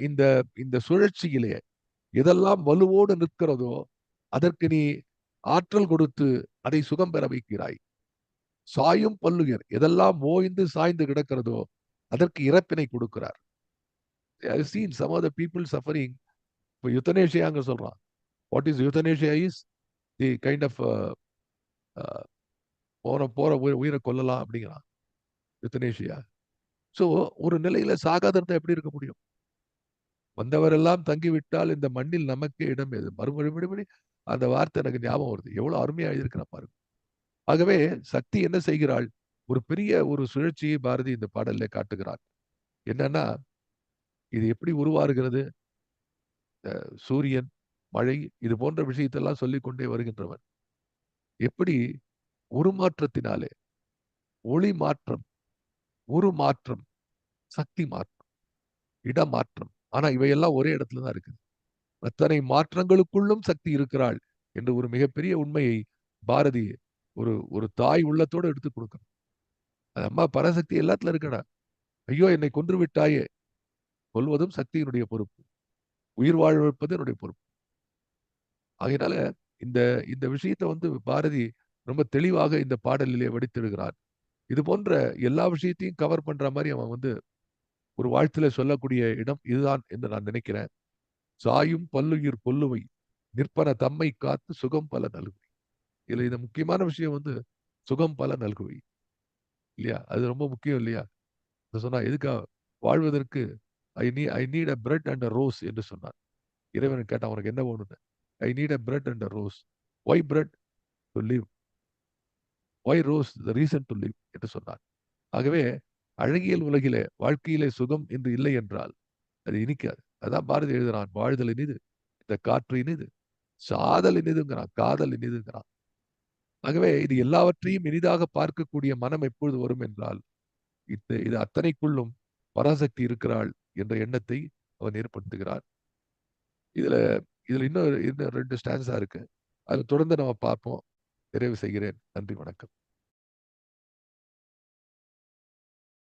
இந்த இந்த சுழற்சியிலே எதெல்லாம் வலுவோடு நிற்கிறதோ அதற்கு நீ ஆற்றல் கொடுத்து அதை சுகம் பெற வைக்கிறாய். சாயும் பல்லுயிர் எதெல்லாம் ஓய்ந்து சாய்ந்து கிடக்கிறதோ அதற்கு இறப்பினை கொடுக்கிறார். I have seen some of the people suffering. இப்போ யுத்தனேஷியாங்க சொல்றான். What is euthanasia? Is the kind of போற உயிரை கொல்லலாம் அப்படிங்கிறான் யுத்தனேஷியா. ஸோ ஒரு நிலையில சாகாத இருந்தா எப்படி இருக்க முடியும்? வந்தவரெல்லாம் தங்கிவிட்டால் இந்த மண்ணில் நமக்கு இடம் எது? மறுபடி அந்த வார்த்தை எனக்கு ஞாபகம் வருது. எவ்வளவு அருமையா எழுதியிருக்கிறான் பாருங்க. ஆகவே சக்தி என்ன செய்கிறாள்? ஒரு பெரிய ஒரு சுழற்சியை பாரதி இந்த பாடல்ல காட்டுகிறார். என்னன்னா, இது எப்படி உருவாகிறது? சூரியன், மழை, இது போன்ற விஷயத்தெல்லாம் சொல்லிக் கொண்டே வருகின்றவன் எப்படி உருமாற்றத்தினாலே ஒளி மாற்றம், உருமாற்றம், சக்தி மாற்றம், இடமாற்றம். ஆனா இவையெல்லாம் ஒரே இடத்துல தான் இருக்குது. அத்தனை மாற்றங்களுக்குள்ளும் சக்தி இருக்கிறாள் என்று ஒரு மிகப்பெரிய உண்மையை பாரதி ஒரு ஒரு தாய் உள்ளத்தோடு எடுத்து கொடுக்கணும். அம்மா பராசக்தி எல்லாத்துல இருக்கடா. ஐயோ என்னை கொன்று விட்டாயே. கொல்வதும் சக்தியினுடைய பொறுப்பு, உயிர் வாழ வைப்பது என்னுடைய பொறுப்பு. ஆகையினால இந்த இந்த விஷயத்தை வந்து பாரதி ரொம்ப தெளிவாக இந்த பாடலிலே வடித்திடுகிறார். இது போன்ற எல்லா விஷயத்தையும் கவர் பண்ற மாதிரி அவன் வந்து ஒரு வாழ்த்துல சொல்லக்கூடிய இடம் இதுதான் என்று நான் நினைக்கிறேன். சாயும் பல்லுயிர் கொல்லுவை, நிற்பன தம்மை காத்து சுகம் பல நல்குவை. இதுல இந்த முக்கியமான விஷயம் வந்து சுகம் பல நல்குவை இல்லையா? அது ரொம்ப முக்கியம் இல்லையா? சொன்னா எதுக்கா வாழ்வதற்கு I need a bread and a rose என்று சொன்னார். இறைவன் கேட்டான் உனக்கு என்ன வேணும்னு? I need a bread and a rose. Why bread? To live. Why rose? The reason to live என்று சொன்னார். ஆகவே அழகியல் உலகிலே வாழ்க்கையிலே சுகம் என்று இல்லை என்றால் அது இனிக்காது. அதான் பாரதி எழுதுறான், வாழ்தல் இனிது, இந்த காற்று இனிது, சாதல் இனிதுங்கிறான், காதல் இனிதுங்கிறான். ஆகவே இது எல்லாவற்றையும் இனிதாக பார்க்கக்கூடிய மனம் எப்பொழுது வரும் என்றால் இது அத்தனைக்குள்ளும் பராசக்தி இருக்கிறாள் என்ற எண்ணத்தை அவன் ஏற்படுத்துகிறார். இதுல இதுல இன்னும் 2 ஸ்டான்ஸா இருக்கு. அதை தொடர்ந்து நம்ம பார்ப்போம். நிறைவு செய்கிறேன். நன்றி, வணக்கம்.